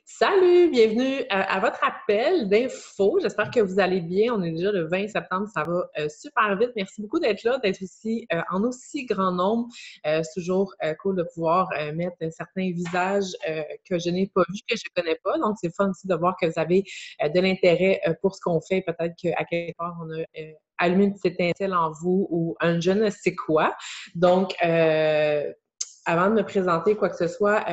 Salut, bienvenue à votre appel d'info. J'espère que vous allez bien. On est déjà le 20 septembre, ça va super vite. Merci beaucoup d'être là, d'être aussi en aussi grand nombre. C'est toujours cool de pouvoir mettre certains visages que je n'ai pas vus, que je ne connais pas. Donc, c'est fun aussi de voir que vous avez de l'intérêt pour ce qu'on fait. Peut-être qu'à quelque part, on a allumé une petite étincelle en vous ou un je ne sais quoi. Donc, avant de me présenter quoi que ce soit,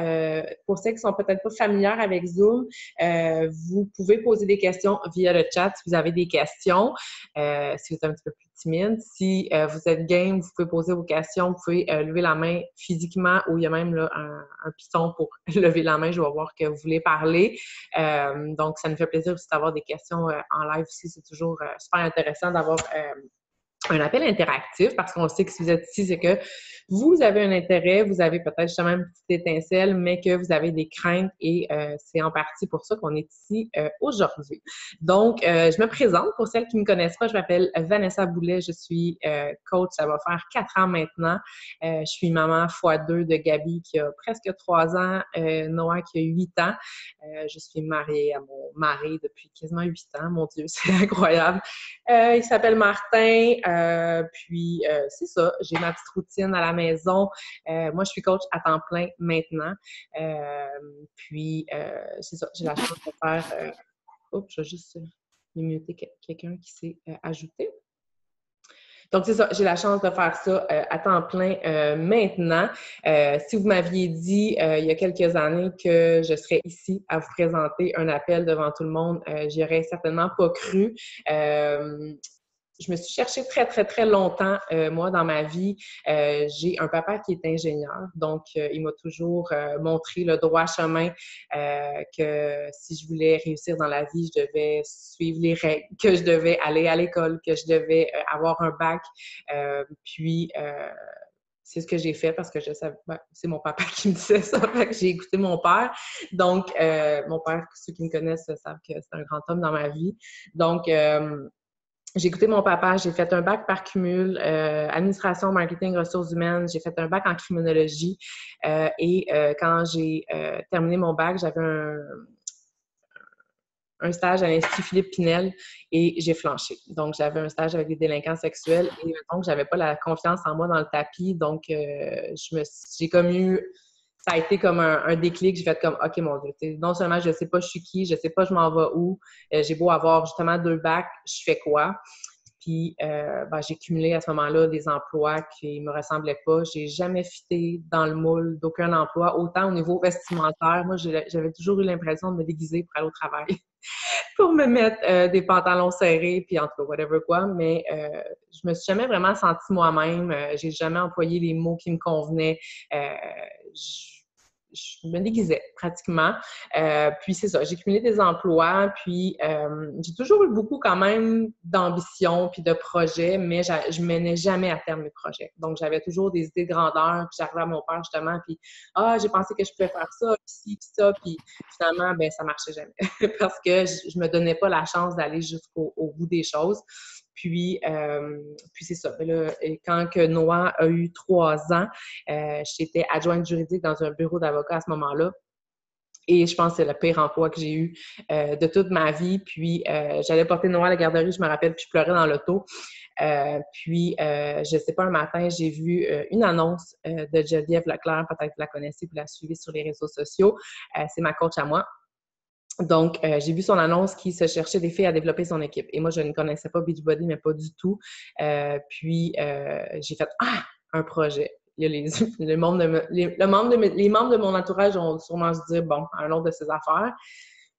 pour ceux qui sont peut-être pas familières avec Zoom, vous pouvez poser des questions via le chat si vous avez des questions, si vous êtes un petit peu plus timide. Si vous êtes game, vous pouvez poser vos questions, vous pouvez lever la main physiquement ou il y a même là, un piton pour lever la main. Je vais voir que vous voulez parler. Donc, ça nous fait plaisir aussi d'avoir des questions en live aussi. C'est toujours super intéressant d'avoir un appel interactif parce qu'on sait que si vous êtes ici, c'est que vous avez un intérêt, vous avez peut-être justement une petite étincelle, mais que vous avez des craintes et c'est en partie pour ça qu'on est ici aujourd'hui. Donc, je me présente. Pour celles qui ne me connaissent pas, je m'appelle Vanessa Boulet. Je suis coach, ça va faire 4 ans maintenant. Je suis maman x2 de Gabi qui a presque 3 ans, Noah qui a 8 ans. Je suis mariée à mon mari depuis quasiment 8 ans. Mon Dieu, c'est incroyable. Il s'appelle Martin. C'est ça. J'ai ma petite routine à la maison. Moi, je suis coach à temps plein maintenant. C'est ça. J'ai la chance de faire... Oups, je vais juste muter quelqu'un qui s'est ajouté. Donc, c'est ça, j'ai la chance de faire ça à temps plein maintenant. Si vous m'aviez dit il y a quelques années que je serais ici à vous présenter un appel devant tout le monde, j'y aurais certainement pas cru. Je me suis cherchée très, très, très longtemps, moi, dans ma vie. J'ai un papa qui est ingénieur, donc il m'a toujours montré le droit chemin que si je voulais réussir dans la vie, je devais suivre les règles, que je devais aller à l'école, que je devais avoir un bac. C'est ce que j'ai fait parce que je savais, c'est mon papa qui me disait ça, fait que j'ai écouté mon père. Donc, mon père, ceux qui me connaissent savent que c'est un grand homme dans ma vie. Donc, j'ai écouté mon papa, j'ai fait un bac par cumul, administration, marketing, ressources humaines, j'ai fait un bac en criminologie quand j'ai terminé mon bac, j'avais un stage à l'Institut Philippe Pinel et j'ai flanché. Donc, j'avais un stage avec des délinquants sexuels et donc, j'avais pas la confiance en moi dans le tapis. Donc, j'ai comme eu... Ça a été comme un déclic. J'ai fait comme, OK, mon Dieu, non seulement je sais pas je suis qui, je sais pas je m'en vais où, j'ai beau avoir justement 2 bacs, je fais quoi? Puis, j'ai cumulé à ce moment-là des emplois qui me ressemblaient pas. J'ai jamais fité dans le moule d'aucun emploi, autant au niveau vestimentaire. Moi, j'avais toujours eu l'impression de me déguiser pour aller au travail, pour me mettre des pantalons serrés, puis en tout cas, whatever quoi. Mais je me suis jamais vraiment sentie moi-même. J'ai jamais employé les mots qui me convenaient. Je me déguisais pratiquement. Puis c'est ça, j'ai cumulé des emplois, puis j'ai toujours eu beaucoup quand même d'ambition puis de projets, mais je menais jamais à terme mes projets. Donc j'avais toujours des idées de grandeur, puis j'arrivais à mon père justement, puis j'ai pensé que je pouvais faire ça, puis ci, puis ça, puis finalement, ben ça marchait jamais parce que je me donnais pas la chance d'aller jusqu'au bout des choses. Puis c'est ça. Là, quand que Noah a eu 3 ans, j'étais adjointe juridique dans un bureau d'avocat à ce moment-là. Et je pense que c'est le pire emploi que j'ai eu de toute ma vie. Puis, j'allais porter Noah à la garderie, je me rappelle, puis je pleurais dans l'auto. Je sais pas, un matin, j'ai vu une annonce de Geneviève Leclerc, peut-être que vous la connaissez, vous la suivez sur les réseaux sociaux. C'est ma coach à moi. Donc, j'ai vu son annonce qui se cherchait des filles à développer son équipe. Et moi, je ne connaissais pas Beachbody, mais pas du tout. J'ai fait « un projet ». Il y a les membres de mon entourage ont sûrement se dire « bon, un autre de ses affaires ».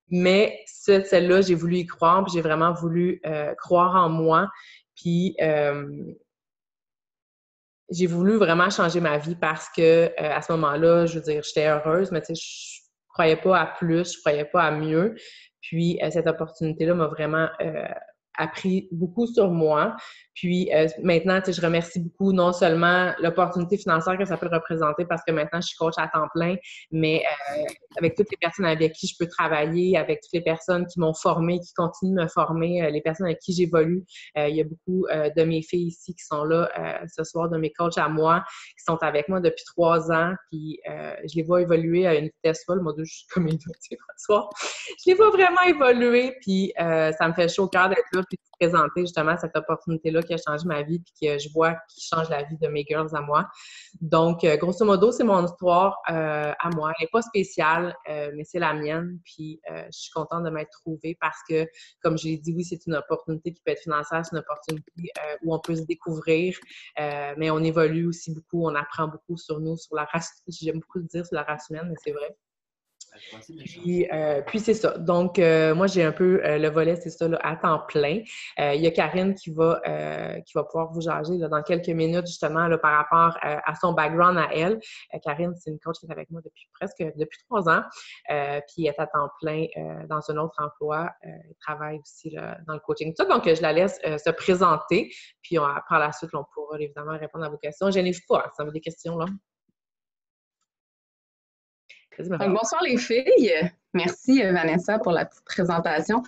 Mais celle-là, j'ai voulu y croire, puis j'ai vraiment voulu croire en moi. Puis, j'ai voulu vraiment changer ma vie parce que à ce moment-là, je veux dire, j'étais heureuse, mais tu sais, je croyais pas à plus, je croyais pas à mieux. Puis cette opportunité-là m'a vraiment appris beaucoup sur moi. Puis maintenant, je remercie beaucoup non seulement l'opportunité financière que ça peut représenter parce que maintenant, je suis coach à temps plein, mais avec toutes les personnes avec qui je peux travailler, avec toutes les personnes qui m'ont formée, qui continuent de me former, les personnes avec qui j'évolue. Il y a beaucoup de mes filles ici qui sont là ce soir, de mes coachs à moi, qui sont avec moi depuis 3 ans, puis je les vois évoluer à une vitesse folle. Moi, je suis comme une ce soir. Je les vois vraiment évoluer, puis ça me fait chaud au cœur d'être là, puis de présenter justement cette opportunité-là qui a changé ma vie, puis que je vois qui change la vie de mes girls à moi. Donc, grosso modo, c'est mon histoire à moi. Elle n'est pas spéciale, mais c'est la mienne, puis je suis contente de m'être trouvée parce que, comme je l'ai dit, oui, c'est une opportunité qui peut être financière, c'est une opportunité où on peut se découvrir, mais on évolue aussi beaucoup, on apprend beaucoup sur nous, sur la race, j'aime beaucoup le dire sur la race humaine, mais c'est vrai. Puis c'est ça. Donc, moi, j'ai un peu le volet, c'est ça, là, à temps plein. Il y a Karine qui va pouvoir vous jaser là, dans quelques minutes, justement, là, par rapport à son background à elle. Karine, c'est une coach qui est avec moi depuis 3 ans. Puis elle est à temps plein dans un autre emploi. Elle travaille aussi là, dans le coaching. Tout ça, donc, je la laisse se présenter. Puis par la suite, on pourra évidemment répondre à vos questions. Je n'ai pas, ça veut des questions, là. Bonsoir les filles. Merci Vanessa pour la petite présentation.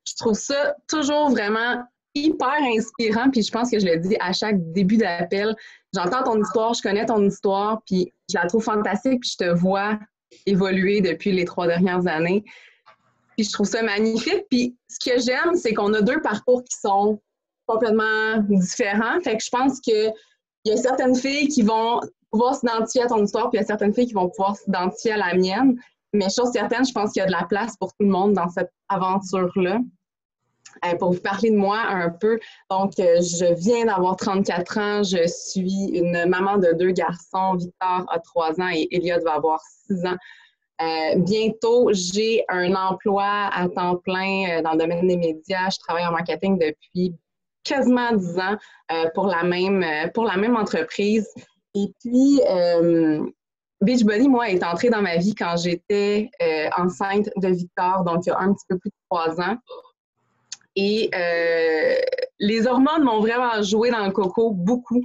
Je trouve ça toujours vraiment hyper inspirant, puis je pense que je le dis à chaque début d'appel. J'entends ton histoire, je connais ton histoire, puis je la trouve fantastique, puis je te vois évoluer depuis les 3 dernières années. Puis je trouve ça magnifique. Puis ce que j'aime, c'est qu'on a 2 parcours qui sont complètement différents. Fait que je pense qu'il y a certaines filles qui vont pouvoir s'identifier à ton histoire, puis il y a certaines filles qui vont pouvoir s'identifier à la mienne. Mais chose certaine, je pense qu'il y a de la place pour tout le monde dans cette aventure-là. Pour vous parler de moi un peu, donc je viens d'avoir 34 ans, je suis une maman de 2 garçons, Victor a 3 ans et Elliot va avoir 6 ans. Bientôt, j'ai un emploi à temps plein dans le domaine des médias. Je travaille en marketing depuis quasiment 10 ans pour la même entreprise. Et puis, Beachbody, moi, est entré dans ma vie quand j'étais enceinte de Victor, donc il y a un petit peu plus de 3 ans. Et les hormones m'ont vraiment joué dans le coco beaucoup.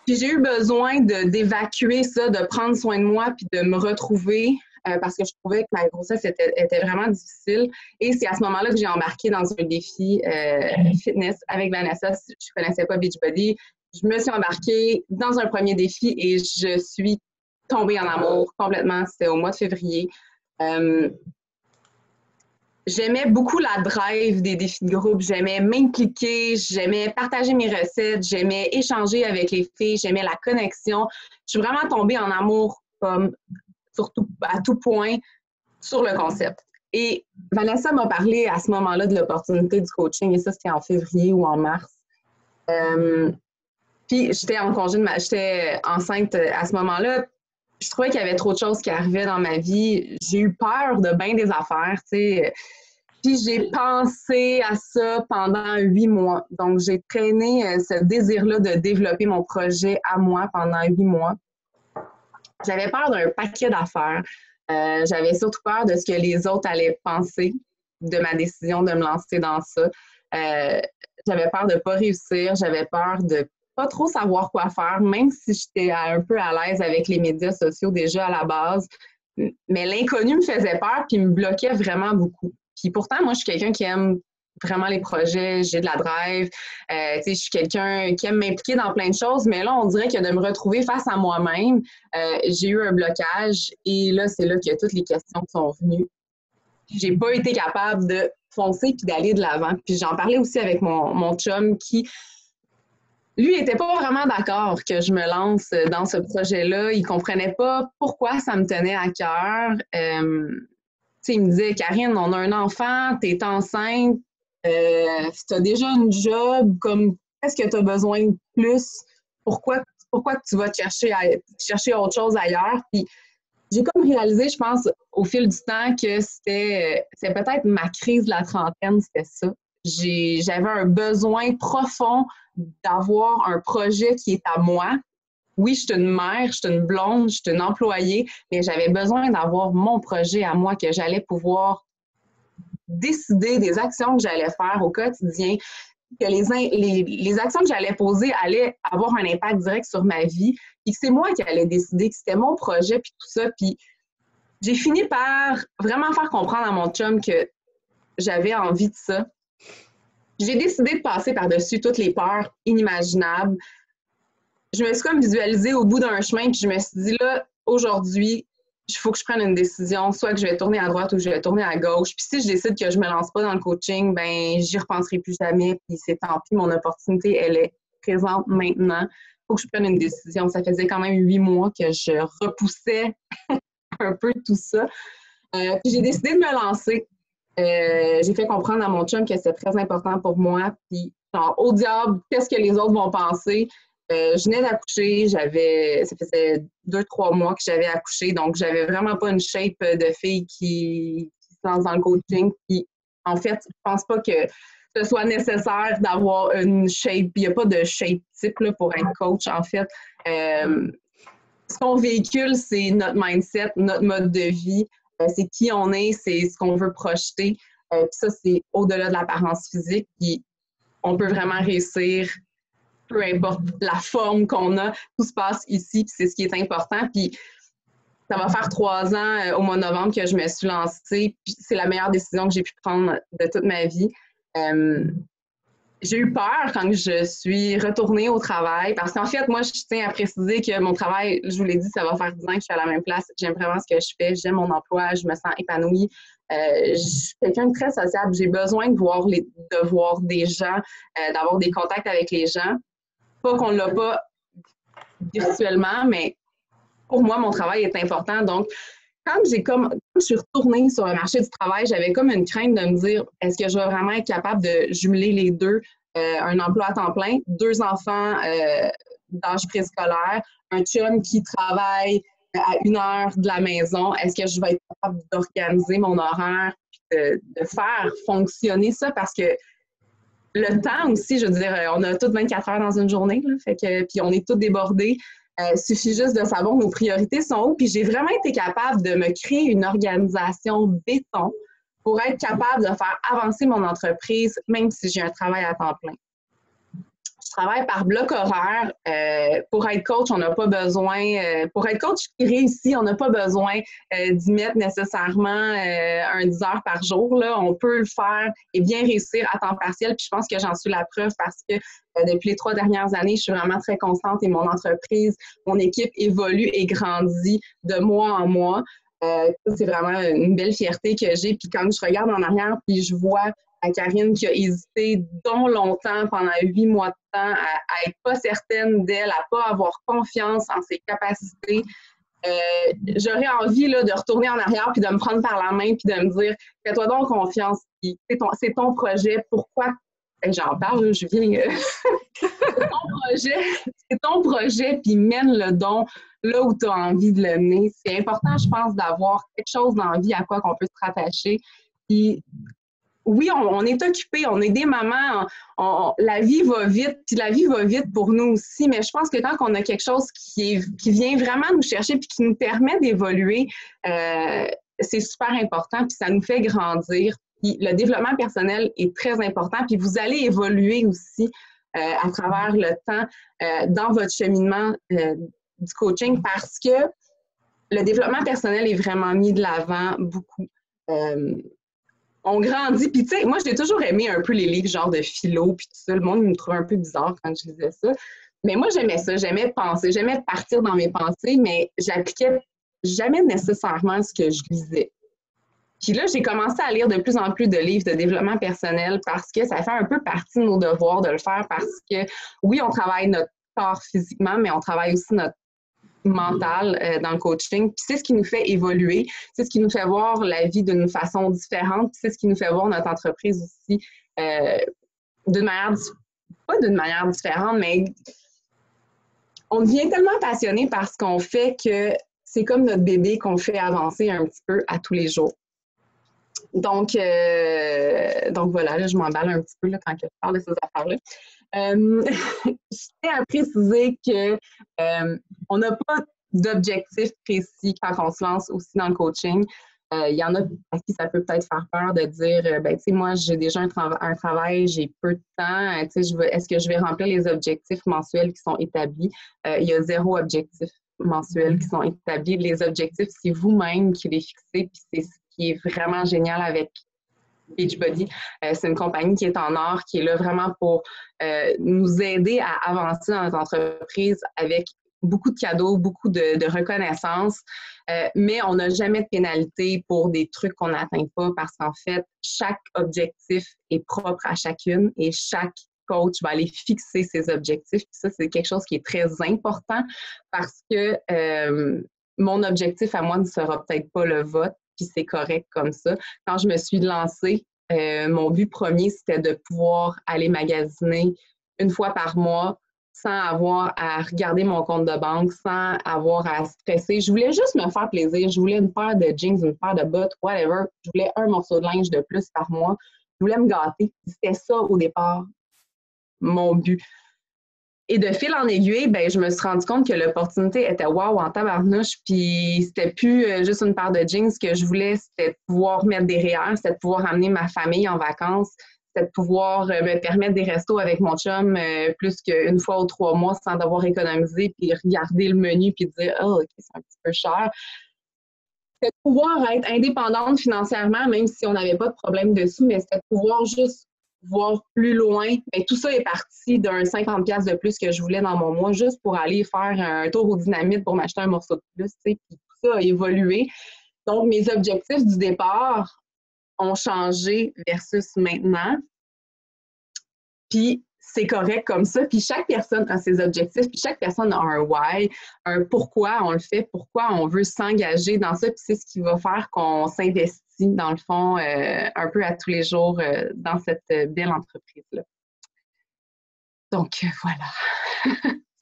Puis j'ai eu besoin d'évacuer ça, de prendre soin de moi, puis de me retrouver parce que je trouvais que ma grossesse était vraiment difficile. Et c'est à ce moment-là que j'ai embarqué dans un défi fitness avec Vanessa. Je ne connaissais pas Beachbody. Je me suis embarquée dans un premier défi et je suis tombée en amour complètement. C'était au mois de février. J'aimais beaucoup la drive des défis de groupe. J'aimais m'impliquer, j'aimais partager mes recettes, j'aimais échanger avec les filles, j'aimais la connexion. Je suis vraiment tombée en amour comme surtout à tout point sur le concept. Et Vanessa m'a parlé à ce moment-là de l'opportunité du coaching, et ça, c'était en février ou en mars. Puis j'étais en congé j'étais enceinte à ce moment-là. Je trouvais qu'il y avait trop de choses qui arrivaient dans ma vie. J'ai eu peur de bien des affaires, tu sais. Puis j'ai pensé à ça pendant 8 mois. Donc, j'ai traîné ce désir-là de développer mon projet à moi pendant 8 mois. J'avais peur d'un paquet d'affaires. J'avais surtout peur de ce que les autres allaient penser de ma décision de me lancer dans ça. J'avais peur de ne pas réussir. J'avais peur de pas trop savoir quoi faire, même si j'étais un peu à l'aise avec les médias sociaux déjà à la base. Mais l'inconnu me faisait peur puis me bloquait vraiment beaucoup. Puis pourtant, moi, je suis quelqu'un qui aime vraiment les projets, j'ai de la drive. Je suis quelqu'un qui aime m'impliquer dans plein de choses, mais là, on dirait que de me retrouver face à moi-même, j'ai eu un blocage et là, c'est là que toutes les questions sont venues. J'ai pas été capable de foncer puis d'aller de l'avant. Puis j'en parlais aussi avec mon chum qui, lui, n'était pas vraiment d'accord que je me lance dans ce projet-là. Il comprenait pas pourquoi ça me tenait à cœur. Il me disait, Karine, on a un enfant, tu es enceinte, tu as déjà une job, comme qu'est-ce que tu as besoin de plus? Pourquoi tu vas chercher autre chose ailleurs? Puis j'ai comme réalisé, je pense, au fil du temps, que c'est peut-être ma crise de la trentaine, c'était ça. J'avais un besoin profond d'avoir un projet qui est à moi. Oui, je suis une mère, je suis une blonde, je suis une employée, mais j'avais besoin d'avoir mon projet à moi, que j'allais pouvoir décider des actions que j'allais faire au quotidien. que les actions que j'allais poser allaient avoir un impact direct sur ma vie, puis que c'est moi qui allais décider, que c'était mon projet, puis tout ça. Puis j'ai fini par vraiment faire comprendre à mon chum que j'avais envie de ça. J'ai décidé de passer par-dessus toutes les peurs inimaginables. Je me suis comme visualisée au bout d'un chemin, puis je me suis dit, là, aujourd'hui, il faut que je prenne une décision, soit que je vais tourner à droite ou je vais tourner à gauche. Puis si je décide que je me lance pas dans le coaching, ben j'y repenserai plus jamais, puis c'est tant pis, mon opportunité, elle est présente maintenant. Il faut que je prenne une décision. Ça faisait quand même 8 mois que je repoussais un peu tout ça. Puis j'ai décidé de me lancer. J'ai fait comprendre à mon chum que c'est très important pour moi. Puis, genre, au diable, qu'est-ce que les autres vont penser? Je venais d'accoucher, ça faisait 2-3 mois que j'avais accouché, donc j'avais vraiment pas une shape de fille qui se lance dans le coaching. Puis, en fait, je pense pas que ce soit nécessaire d'avoir une shape. Il n'y a pas de shape type là, pour être coach, en fait. Ce qu'on véhicule, c'est notre mindset, notre mode de vie. C'est qui on est, c'est ce qu'on veut projeter. Puis ça, c'est au-delà de l'apparence physique. Puis on peut vraiment réussir, peu importe la forme qu'on a. Tout se passe ici, puis c'est ce qui est important. Puis ça va faire 3 ans au mois de novembre que je me suis lancée. Puis c'est la meilleure décision que j'ai pu prendre de toute ma vie. J'ai eu peur quand je suis retournée au travail parce qu'en fait, moi, je tiens à préciser que mon travail, je vous l'ai dit, ça va faire 10 ans que je suis à la même place. J'aime vraiment ce que je fais. J'aime mon emploi. Je me sens épanouie. Je suis quelqu'un de très sociable. J'ai besoin de voir des gens, d'avoir des contacts avec les gens. Pas qu'on ne l'a pas virtuellement, mais pour moi, mon travail est important. Donc, quand je suis retournée sur le marché du travail, j'avais comme une crainte de me dire, est-ce que je vais vraiment être capable de jumeler les deux, un emploi à temps plein, 2 enfants d'âge préscolaire, un chum qui travaille à 1 heure de la maison, est-ce que je vais être capable d'organiser mon horaire, de faire fonctionner ça? Parce que le temps aussi, je veux dire, on a toutes 24 heures dans une journée, là, puis on est tous débordés. Suffit juste de savoir nos priorités sont où. Puis j'ai vraiment été capable de me créer une organisation béton pour être capable de faire avancer mon entreprise, même si j'ai un travail à temps plein. Je travaille par bloc horaire. Pour être coach, on n'a pas besoin... pour être coach qui réussit, on n'a pas besoin d'y mettre nécessairement un 10 heures par jour. Là. On peut le faire et bien réussir à temps partiel. Puis je pense que j'en suis la preuve parce que depuis les 3 dernières années, je suis vraiment très constante et mon entreprise, mon équipe évolue et grandit de mois en mois. C'est vraiment une belle fierté que j'ai. Puis quand je regarde en arrière, puis je vois à Karine qui a hésité donc longtemps pendant 8 mois de temps à être pas certaine d'elle, à pas avoir confiance en ses capacités. J'aurais envie là, de retourner en arrière puis de me prendre par la main puis de me dire fais-toi donc confiance, c'est ton projet, pourquoi j'en parle, je viens c'est ton projet puis mène-le donc là où tu as envie de le mener. C'est important, je pense, d'avoir quelque chose dans la vie à quoi qu'on peut se rattacher. Puis oui, on est occupé, on est des mamans, la vie va vite, puis la vie va vite pour nous aussi, mais je pense que quand on a quelque chose qui vient vraiment nous chercher puis qui nous permet d'évoluer, c'est super important, puis ça nous fait grandir. Puis le développement personnel est très important, puis vous allez évoluer aussi à travers le temps dans votre cheminement du coaching parce que le développement personnel est vraiment mis de l'avant beaucoup. On grandit. Puis, tu sais, moi, j'ai toujours aimé un peu les livres genre de philo, puis tout ça. Le monde me trouvait un peu bizarre quand je lisais ça. Mais moi, j'aimais ça. J'aimais penser. J'aimais partir dans mes pensées, mais j'appliquais jamais nécessairement ce que je lisais. Puis là, j'ai commencé à lire de plus en plus de livres de développement personnel parce que ça fait un peu partie de nos devoirs de le faire parce que, oui, on travaille notre corps physiquement, mais on travaille aussi notre mental dans le coaching. Puis c'est ce qui nous fait évoluer, c'est ce qui nous fait voir la vie d'une façon différente, puis c'est ce qui nous fait voir notre entreprise aussi d'une manière, pas d'une manière différente, mais on devient tellement passionné par ce qu'on fait que c'est comme notre bébé qu'on fait avancer un petit peu à tous les jours. Donc voilà, là, je m'emballe un petit peu là, quand je parle de ces affaires-là. Je tiens à préciser qu'on n'a pas d'objectif précis quand on se lance aussi dans le coaching. Il y en a à qui ça peut peut-être faire peur de dire, ben, tu sais, moi, j'ai déjà un travail, j'ai peu de temps, tu sais, est-ce que je vais remplir les objectifs mensuels qui sont établis? Il y a 0 objectif mensuel qui sont établis. Les objectifs, c'est vous-même qui les fixez, puis c'est ce qui est vraiment génial avec Beachbody. C'est une compagnie qui est en or, qui est là vraiment pour nous aider à avancer dans notre entreprise avec beaucoup de cadeaux, beaucoup de reconnaissance, mais on n'a jamais de pénalité pour des trucs qu'on n'atteint pas parce qu'en fait, chaque objectif est propre à chacune et chaque coach va aller fixer ses objectifs. Puis ça, c'est quelque chose qui est très important parce que mon objectif à moi ne sera peut-être pas le vote, puis c'est correct comme ça. Quand je me suis lancée, mon but premier, c'était de pouvoir aller magasiner une fois par mois sans avoir à regarder mon compte de banque, sans avoir à stresser. Je voulais juste me faire plaisir. Je voulais une paire de jeans, une paire de bottes, whatever. Je voulais un morceau de linge de plus par mois. Je voulais me gâter. C'était ça au départ, mon but. Et de fil en aiguille, ben, je me suis rendu compte que l'opportunité était wow en tabarnouche, puis c'était plus juste une paire de jeans. Ce que je voulais, c'était de pouvoir mettre des REER, c'était de pouvoir amener ma famille en vacances, c'était de pouvoir me permettre des restos avec mon chum plus qu'une fois ou 3 mois sans devoir économiser, puis regarder le menu, puis dire « Oh, OK, c'est un petit peu cher ». C'était de pouvoir être indépendante financièrement, même si on n'avait pas de problème dessus, mais c'était de pouvoir juste voir plus loin. Mais tout ça est parti d'un 50$ de plus que je voulais dans mon mois, juste pour aller faire un tour au Dynamite pour m'acheter un morceau de plus. Puis tout ça a évolué. Donc, mes objectifs du départ ont changé versus maintenant. Puis c'est correct comme ça. Puis chaque personne a ses objectifs, puis chaque personne a un why, un pourquoi on le fait, pourquoi on veut s'engager dans ça. Puis c'est ce qui va faire qu'on s'investit, dans le fond, un peu à tous les jours dans cette belle entreprise-là. Donc, voilà.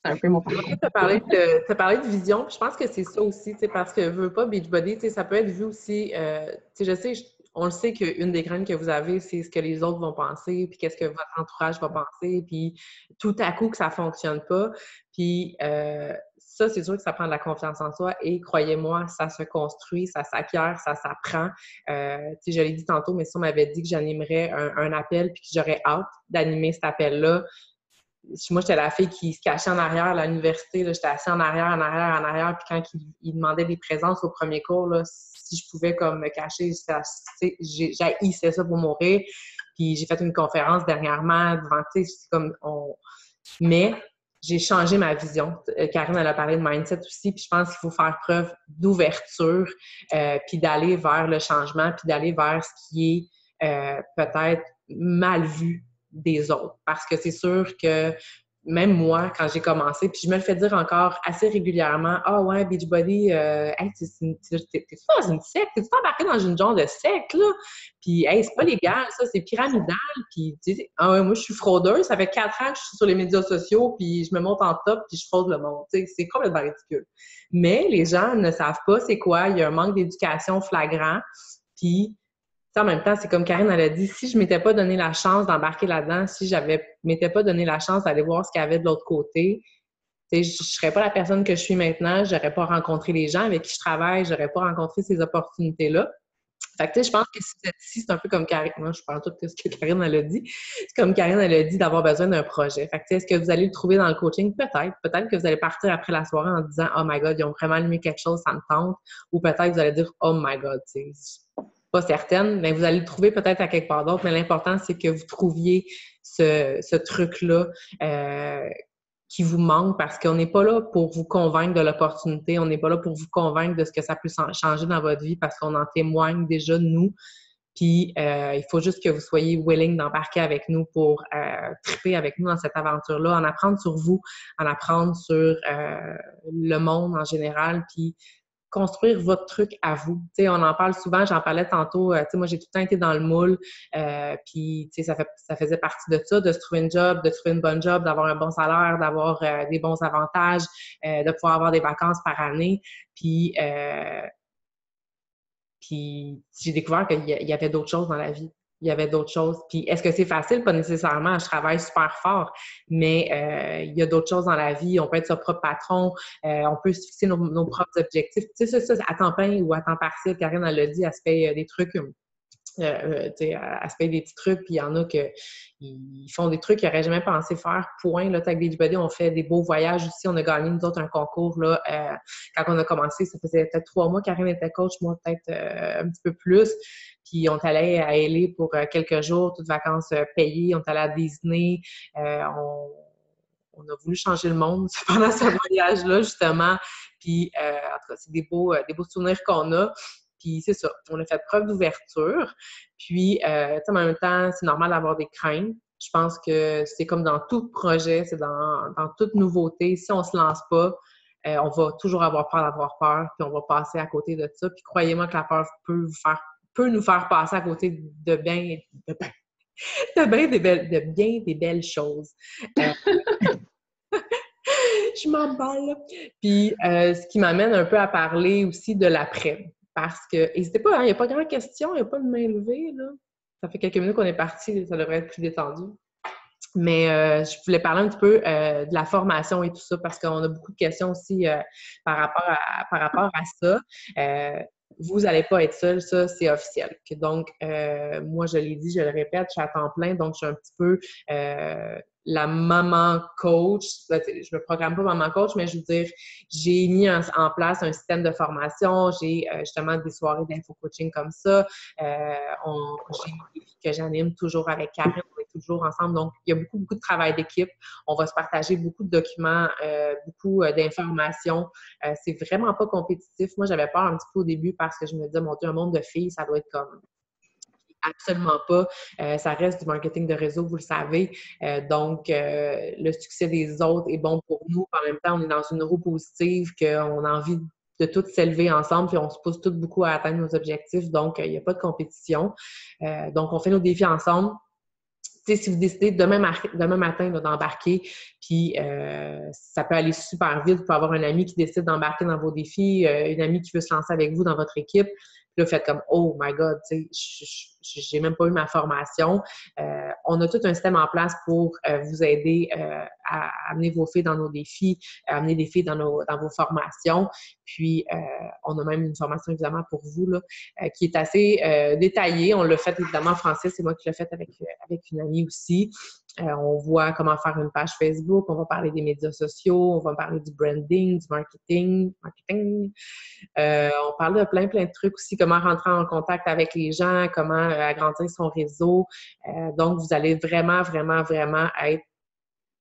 C'est un peu mon parcours. Tu as parlé de vision, puis je pense que c'est ça aussi, parce que veux pas Beachbody, ça peut être vu aussi, je sais, on le sait qu'une des craintes que vous avez, c'est ce que les autres vont penser, puis qu'est-ce que votre entourage va penser, puis tout à coup que ça fonctionne pas. Puis ça, c'est sûr que ça prend de la confiance en soi et croyez-moi, ça se construit, ça s'acquiert, ça s'apprend. Je l'ai dit tantôt, mais si on m'avait dit que j'animerais un appel puis que j'aurais hâte d'animer cet appel-là, moi, j'étais la fille qui se cachait en arrière à l'université. J'étais assise en arrière. Puis quand il demandait des présences au premier cours, là, si je pouvais comme me cacher, j'haïssais ça pour mourir. Puis j'ai fait une conférence dernièrement devant, c'est comme Mais j'ai changé ma vision. Karine, elle a parlé de mindset aussi. Puis je pense qu'il faut faire preuve d'ouverture, puis d'aller vers le changement, puis d'aller vers ce qui est peut-être mal vu des autres. Parce que c'est sûr que même moi, quand j'ai commencé, puis je me le fais dire encore assez régulièrement, « Ah ouais, Beachbody, hey, t'es dans une secte, t'es embarqué dans une genre de secte, là? Puis, hey, c'est pas légal, ça, c'est pyramidal. » Puis, tu sais, ah ouais, moi, je suis fraudeuse, ça fait 4 ans que je suis sur les médias sociaux, puis je me monte en top, puis je fraude le monde. Tu sais, c'est complètement ridicule. Mais les gens ne savent pas c'est quoi, il y a un manque d'éducation flagrant, puis en même temps, c'est comme Karine, elle a dit, si je m'étais pas donné la chance d'embarquer là-dedans, si m'étais pas donné la chance d'aller voir ce qu'il y avait de l'autre côté, je serais pas la personne que je suis maintenant, j'aurais pas rencontré les gens avec qui je travaille, j'aurais pas rencontré ces opportunités-là. Fait que, je pense que si c'est un peu comme Karine, moi, je parle tout de ce que Karine, elle a dit. C'est comme Karine, elle a dit d'avoir besoin d'un projet. Fait que, est-ce que vous allez le trouver dans le coaching? Peut-être. Peut-être que vous allez partir après la soirée en disant, oh my God, ils ont vraiment allumé quelque chose, ça me tente. Ou peut-être que vous allez dire, oh my God, pas certaine, mais vous allez le trouver peut-être à quelque part d'autre. Mais l'important, c'est que vous trouviez ce truc-là qui vous manque parce qu'on n'est pas là pour vous convaincre de l'opportunité, on n'est pas là pour vous convaincre de ce que ça peut changer dans votre vie parce qu'on en témoigne déjà, nous. Puis, il faut juste que vous soyez willing d'embarquer avec nous pour triper avec nous dans cette aventure-là, en apprendre sur vous, en apprendre sur le monde en général, puis construire votre truc à vous. Tu sais, on en parle souvent, j'en parlais tantôt, tu sais, moi, j'ai tout le temps été dans le moule, puis, tu sais, ça faisait partie de ça, de se trouver une job, de trouver une bonne job, d'avoir un bon salaire, d'avoir des bons avantages, de pouvoir avoir des vacances par année, puis j'ai découvert qu'il y avait d'autres choses dans la vie. il y avait d'autres choses. Puis est-ce que c'est facile? Pas nécessairement. Je travaille super fort, mais il y a d'autres choses dans la vie. On peut être son propre patron, on peut se fixer nos propres objectifs. Tu sais, ça, à temps plein ou à temps partiel, Karine, elle l'a dit, elle se fait des trucs. Elle se paye des petits trucs, puis il y en a qui font des trucs qu'ils n'auraient jamais pensé faire, point. Là, avec Beachbody, on fait des beaux voyages aussi. On a gagné, nous autres, un concours là, quand on a commencé. Ça faisait peut-être 3 mois qu'Karine était coach, moi peut-être un petit peu plus. Puis on est allé à LA pour quelques jours, toutes vacances payées. On est allé à Disney. On a voulu changer le monde pendant ce voyage-là, justement. Puis, en tout cas, c'est des beaux souvenirs qu'on a. Puis c'est ça, on a fait preuve d'ouverture. Puis, tu sais, en même temps, c'est normal d'avoir des craintes. Je pense que c'est comme dans tout projet, c'est dans toute nouveauté. Si on se lance pas, on va toujours avoir peur d'avoir peur, puis on va passer à côté de ça. Puis croyez-moi que la peur peut nous faire passer à côté de bien des belles choses. Je m'emballe. Puis, ce qui m'amène un peu à parler aussi de l'après. Parce que, n'hésitez pas, hein, il n'y a pas de grande question, il n'y a pas de main levée, là. Ça fait quelques minutes qu'on est parti, ça devrait être plus détendu. Mais je voulais parler un petit peu de la formation et tout ça, parce qu'on a beaucoup de questions aussi par rapport à ça. Vous n'allez pas être seul, ça, c'est officiel. Donc, moi, je l'ai dit, je le répète, je suis à temps plein, donc je suis un petit peu la maman coach. Je me programme pas maman coach, mais je veux dire, j'ai mis en place un système de formation. J'ai justement des soirées d'info-coaching comme ça. J'ai des filles que j'anime toujours avec Karine, on est toujours ensemble. Donc, il y a beaucoup de travail d'équipe. On va se partager beaucoup de documents, beaucoup d'informations. C'est vraiment pas compétitif. Moi, j'avais peur un petit peu au début parce que je me disais, mon Dieu, un monde de filles, ça doit être comme... Absolument pas. Ça reste du marketing de réseau, vous le savez. Donc, le succès des autres est bon pour nous. En même temps, on est dans une roue positive, qu'on a envie de tous s'élever ensemble, puis on se pousse tous beaucoup à atteindre nos objectifs. Donc, il n'y a pas de compétition. Donc, on fait nos défis ensemble. Tu sais, si vous décidez demain matin là, d'embarquer, puis ça peut aller super vite. Vous pouvez avoir un ami qui décide d'embarquer dans vos défis, une amie qui veut se lancer avec vous dans votre équipe. Puis là, vous faites comme « Oh my God, tu sais, j'ai même pas eu ma formation. » On a tout un système en place pour vous aider à amener vos filles dans nos défis, à amener des filles dans vos formations. Puis, on a même une formation, évidemment, pour vous, là, qui est assez détaillée. On l'a fait, évidemment, en français. C'est moi qui l'ai fait avec une amie aussi. On voit comment faire une page Facebook, on va parler des médias sociaux, on va parler du branding, du marketing. On parle de plein de trucs aussi, comment rentrer en contact avec les gens, comment agrandir son réseau. Donc, vous allez vraiment être,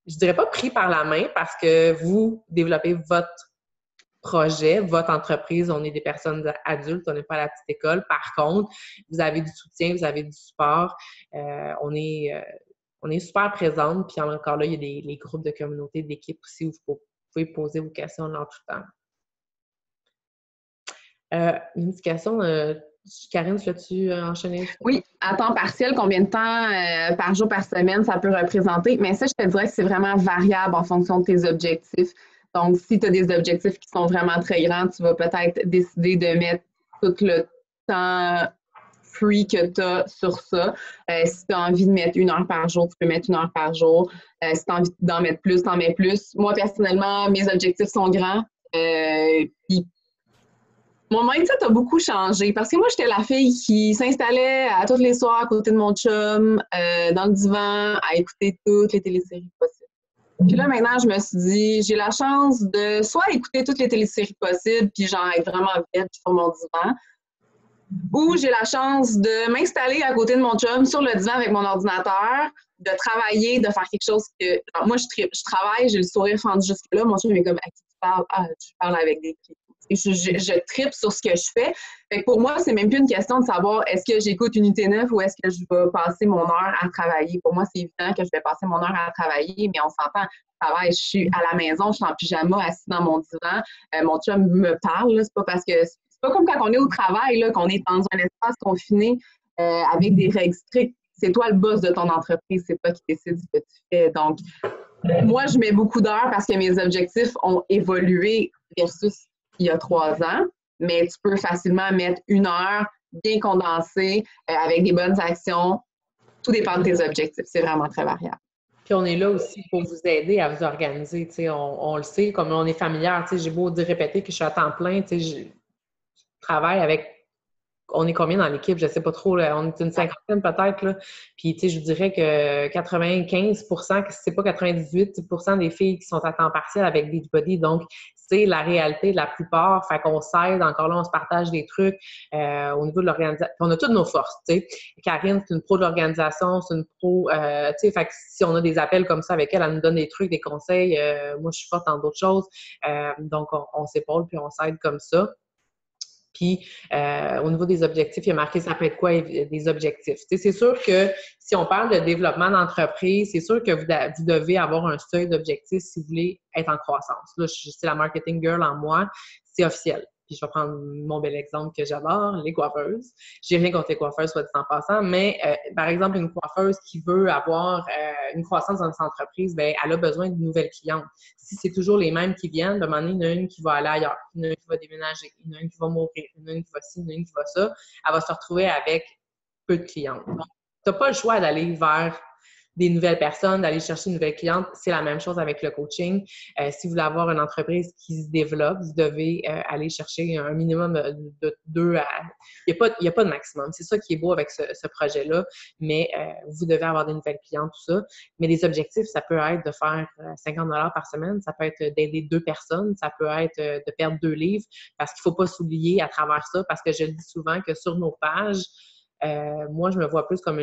je dirais pas pris par la main parce que vous développez votre projet, votre entreprise, on est des personnes adultes, on n'est pas à la petite école. Par contre, vous avez du soutien, vous avez du support. On est super présente, puis encore là, il y a les groupes de communauté, d'équipe aussi où vous pouvez poser vos questions en tout temps. Une petite question, Karine, veux-tu enchaîner? Oui, à temps partiel, combien de temps par jour, par semaine ça peut représenter? Mais ça, je te dirais que c'est vraiment variable en fonction de tes objectifs. Donc, si tu as des objectifs qui sont vraiment très grands, tu vas peut-être décider de mettre tout le temps free que tu as sur ça. Si tu as envie de mettre 1 heure par jour, tu peux mettre 1 heure par jour. Si tu as envie d'en mettre plus, t'en mets plus. Moi, personnellement, mes objectifs sont grands. Puis, mon mindset a beaucoup changé parce que moi, j'étais la fille qui s'installait à tous les soirs à côté de mon chum, dans le divan, à écouter toutes les téléséries possibles. Puis là, maintenant, je me suis dit, j'ai la chance de soit écouter toutes les téléséries possibles, puis genre être vraiment bête sur mon divan, ou j'ai la chance de m'installer à côté de mon chum sur le divan avec mon ordinateur, de travailler, de faire quelque chose que... Alors, moi, je travaille, j'ai le sourire fendu jusque-là. Mon chum est comme, à qui tu parles? Ah, je parle avec des clients. Je tripe sur ce que je fais. Fait que pour moi, c'est même plus une question de savoir est-ce que j'écoute Unité 9 ou est-ce que je vais passer mon heure à travailler. Pour moi, c'est évident que je vais passer mon heure à travailler, mais on s'entend, je travaille, je suis à la maison, je suis en pyjama, assis dans mon divan. Mon chum me parle, là, c'est pas comme quand on est au travail, là, qu'on est dans un espace confiné avec des règles strictes. C'est toi le boss de ton entreprise, c'est toi qui décides ce que tu fais. Donc, moi, je mets beaucoup d'heures parce que mes objectifs ont évolué versus il y a 3 ans, mais tu peux facilement mettre 1 heure bien condensé, avec des bonnes actions. Tout dépend de tes objectifs. C'est vraiment très variable. Puis on est là aussi pour vous aider à vous organiser. On le sait, comme on est familière, j'ai beau dire répéter que je suis à temps plein, je travaille avec. On est combien dans l'équipe? Je sais pas trop. Là, on est une cinquantaine peut-être. Là. Puis, je dirais que 95%, que c'est pas 98% des filles qui sont à temps partiel avec Beachbody. Donc, c'est la réalité de la plupart. Fait qu'on s'aide. Encore là, on se partage des trucs au niveau de l'organisation. On a toutes nos forces. T'sais. Karine, c'est une pro de l'organisation. C'est une pro... fait que si on a des appels comme ça avec elle, elle nous donne des trucs, des conseils. Moi, je suis forte dans d'autres choses. Donc, on s'épaule puis on s'aide comme ça. Puis, au niveau des objectifs, il y a marqué ça peut être quoi des objectifs. T'sais, c'est sûr que si on parle de développement d'entreprise, c'est sûr que vous devez avoir un seuil d'objectifs si vous voulez être en croissance. Là, c'est la marketing girl en moi, c'est officiel. Puis je vais prendre mon bel exemple que j'adore, les coiffeuses. J'ai rien contre les coiffeuses, soit dit en passant, mais par exemple, une coiffeuse qui veut avoir une croissance dans son entreprise, bien, elle a besoin de nouvelles clientes. Si c'est toujours les mêmes qui viennent, à un moment donné, il y en a une qui va aller ailleurs, il y en a une qui va déménager, il y en a une qui va mourir, il y en a une qui va ci, il y en a une qui va ça, elle va se retrouver avec peu de clientes. Donc, tu n'as pas le choix d'aller vers des nouvelles personnes, d'aller chercher une nouvelle cliente. C'est la même chose avec le coaching. Si vous voulez avoir une entreprise qui se développe, vous devez aller chercher un minimum de 2 à... Il n'y a pas de maximum. C'est ça qui est beau avec ce projet-là, mais vous devez avoir des nouvelles clientes, tout ça. Mais les objectifs, ça peut être de faire 50 $ par semaine, ça peut être d'aider 2 personnes, ça peut être de perdre 2 livres, parce qu'il ne faut pas s'oublier à travers ça, parce que je le dis souvent que sur nos pages, moi, je me vois plus comme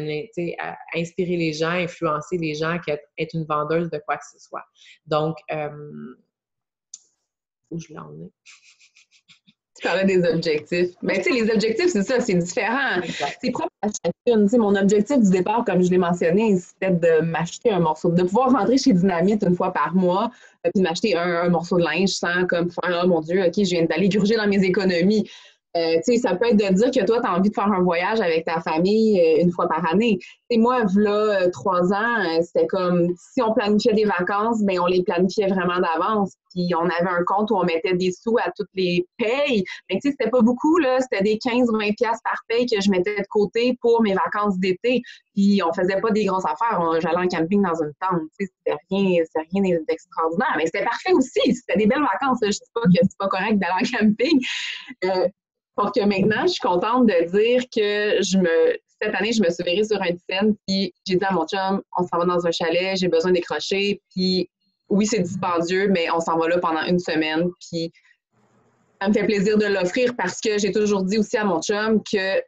inspirer les gens, influencer les gens qu'être une vendeuse de quoi que ce soit. Donc, où je l'en ai? Tu parlais des objectifs. Mais tu sais, les objectifs, c'est ça, c'est différent. Exact. C'est propre à chacune. Tu sais, mon objectif du départ, comme je l'ai mentionné, c'était de m'acheter un morceau, de pouvoir rentrer chez Dynamite une fois par mois, puis de m'acheter un morceau de linge sans comme faire, oh mon Dieu, OK, je viens d'aller gruger dans mes économies. Ça peut être de dire que toi, tu as envie de faire un voyage avec ta famille une fois par année. Et moi, là, 3 ans, c'était comme si on planifiait des vacances, ben on les planifiait vraiment d'avance. Puis on avait un compte où on mettait des sous à toutes les payes. Mais c'était pas beaucoup, là. C'était des 15-20$ par paye que je mettais de côté pour mes vacances d'été. Puis on faisait pas des grosses affaires. J'allais en camping dans une tente. C'était rien d'extraordinaire. Mais c'était parfait aussi. C'était des belles vacances. Là. Je dis pas que c'est pas correct d'aller en camping. Pour que maintenant, je suis contente de dire que cette année, je me suis virée sur une scène, puis j'ai dit à mon chum, on s'en va dans un chalet, j'ai besoin d'écrocher, puis oui, c'est dispendieux, mais on s'en va là pendant une semaine, puis ça me fait plaisir de l'offrir parce que j'ai toujours dit aussi à mon chum que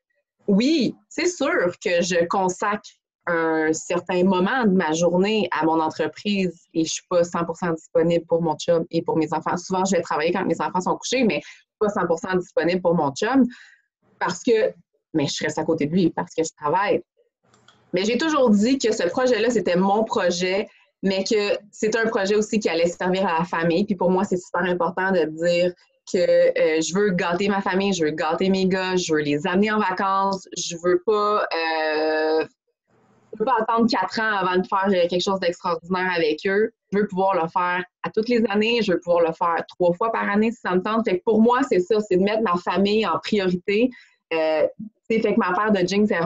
oui, c'est sûr que je consacre un certain moment de ma journée à mon entreprise et je suis pas 100% disponible pour mon chum et pour mes enfants. Souvent, je vais travailler quand mes enfants sont couchés, mais pas 100% disponible pour mon chum mais je reste à côté de lui parce que je travaille. Mais j'ai toujours dit que ce projet-là, c'était mon projet, mais que c'est un projet aussi qui allait servir à la famille. Puis pour moi, c'est super important de dire que je veux gâter ma famille, je veux gâter mes gars, je veux les amener en vacances, je veux pas attendre 4 ans avant de faire quelque chose d'extraordinaire avec eux. Je veux pouvoir le faire à toutes les années. Je veux pouvoir le faire 3 fois par année si ça me tente. Fait que pour moi, c'est ça, c'est de mettre ma famille en priorité. Fait que ma paire de jeans est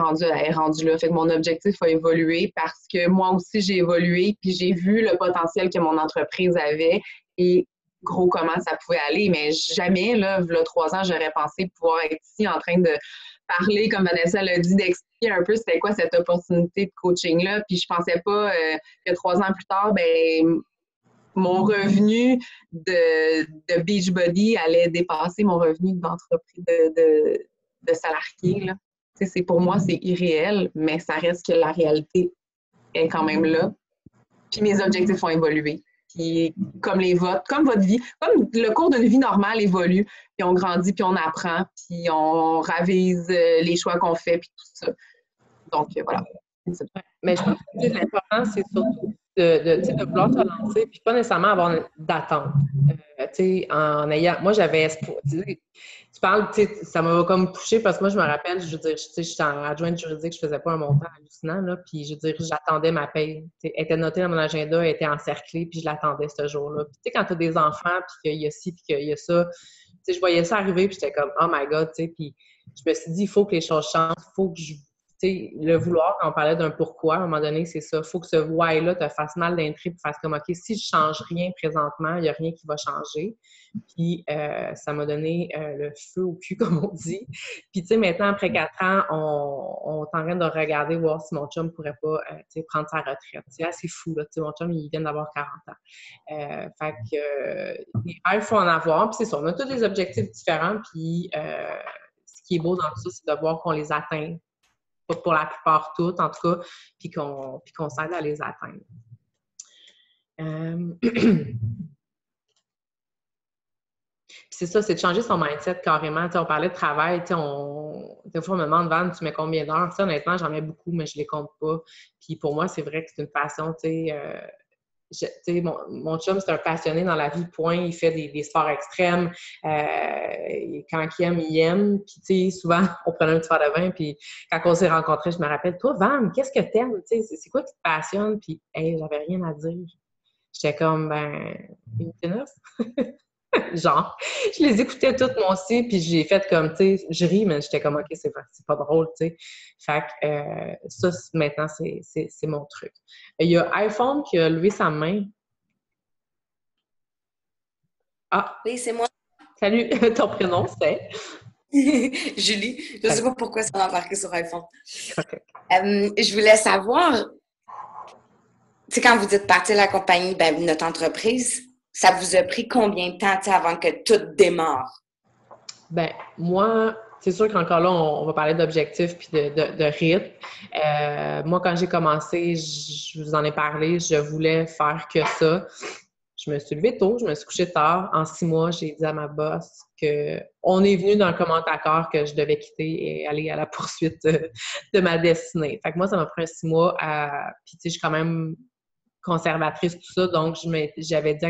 rendue là. Fait que mon objectif a évolué parce que moi aussi, j'ai évolué puis j'ai vu le potentiel que mon entreprise avait et gros comment ça pouvait aller. Mais jamais, là, 3 ans, j'aurais pensé pouvoir être ici en train de parler, comme Vanessa l'a dit, d'expliquer un peu c'était quoi cette opportunité de coaching-là. Puis je pensais pas que 3 ans plus tard, ben mon revenu de Beachbody allait dépasser mon revenu d'entreprise de salarié. Là. Pour moi, c'est irréel, mais ça reste que la réalité est quand même là. Puis mes objectifs ont évolué. Puis comme les vôtres, comme votre vie, comme le cours d'une vie normale évolue, puis on grandit, puis on apprend, puis on ravise les choix qu'on fait, puis tout ça. Donc, voilà. Mais je pense que l'important, c'est surtout de vouloir te lancer, puis pas nécessairement avoir d'attente. En ayant... Moi, j'avais espoir. Tu parles, ça m'a comme touchée parce que moi, je me rappelle, je veux dire, je suis en adjointe juridique, je faisais pas un montant hallucinant, là, puis je veux dire, j'attendais ma paye. Elle était notée dans mon agenda, elle était encerclée, puis je l'attendais ce jour-là. Puis quand tu as des enfants, puis qu'il y a ci, puis qu'il y a ça, je voyais ça arriver, puis j'étais comme, oh my God, puis je me suis dit, il faut que les choses changent, il faut que tu sais, le vouloir, quand on parlait d'un pourquoi, à un moment donné, c'est ça. Il faut que ce why-là te fasse mal d'entrer et fasse comme, OK, si je change rien présentement, il n'y a rien qui va changer. Puis, ça m'a donné le feu au cul, comme on dit. Puis, tu sais, maintenant, après 4 ans, on est en train de regarder, voir si mon chum pourrait pas, tu sais, prendre sa retraite. C'est assez fou, là. Tu sais, mon chum, il vient d'avoir 40 ans. Fait que, les rêves, il faut en avoir. Puis, c'est ça, on a tous des objectifs différents. Puis, ce qui est beau dans tout ça, c'est de voir qu'on les atteint. Pas pour la plupart toutes, en tout cas, puis qu'on s'aide à les atteindre. C'est ça, c'est de changer son mindset carrément. T'sais, on parlait de travail, des fois on me demande, Van, tu mets combien d'heures? T'sais, honnêtement, j'en mets beaucoup, mais je les compte pas. Puis pour moi, c'est vrai que c'est une passion, mon chum, c'est un passionné dans la vie, point. Il fait des sports extrêmes. Quand il aime. Puis, tu sais, souvent, on prenait un petit verre de vin. Puis, quand on s'est rencontrés, je me rappelle, toi, Van, qu'est-ce que t'aimes? Tu sais, c'est quoi qui te passionne? Puis, hey, j'avais rien à dire. J'étais comme, une tennis. Genre, je les écoutais toutes, moi aussi, puis j'ai fait comme, tu sais, je ris, mais j'étais comme, OK, c'est pas drôle, tu sais. Fait que ça, maintenant, c'est mon truc. Il y a iPhone qui a levé sa main. Ah! Oui, c'est moi. Salut, ton prénom, c'est? Julie. Je ne sais pas pourquoi ça m'a embarqué sur iPhone. Okay. Je voulais savoir, tu sais, quand vous dites partir la compagnie, notre entreprise, ça vous a pris combien de temps avant que tout démarre? Moi, c'est sûr qu'encore là, on va parler d'objectifs puis de rythme. Moi, quand j'ai commencé, je vous en ai parlé, je voulais faire que ça. Je me suis levée tôt, je me suis couchée tard. En 6 mois, j'ai dit à ma boss qu'on est venu d'un commun accord que je devais quitter et aller à la poursuite de ma destinée. Fait que moi, ça m'a pris 6 mois Puis, tu sais, je suis quand même conservatrice, tout ça. Donc, j'avais dit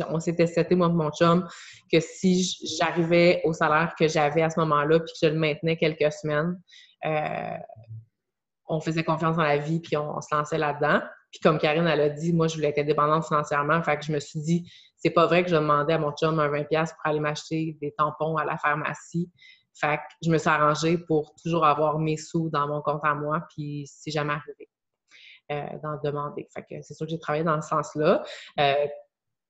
on s'était seté, moi et mon chum, que si j'arrivais au salaire que j'avais à ce moment-là puis que je le maintenais quelques semaines, on faisait confiance dans la vie puis on se lançait là-dedans. Puis comme Karine, elle a dit, moi, je voulais être indépendante financièrement. Fait que je me suis dit, c'est pas vrai que je demandais à mon chum un 20$ pour aller m'acheter des tampons à la pharmacie. Fait que je me suis arrangée pour toujours avoir mes sous dans mon compte à moi puis c'est jamais arrivé d'en demander. Fait que c'est sûr que j'ai travaillé dans ce sens-là.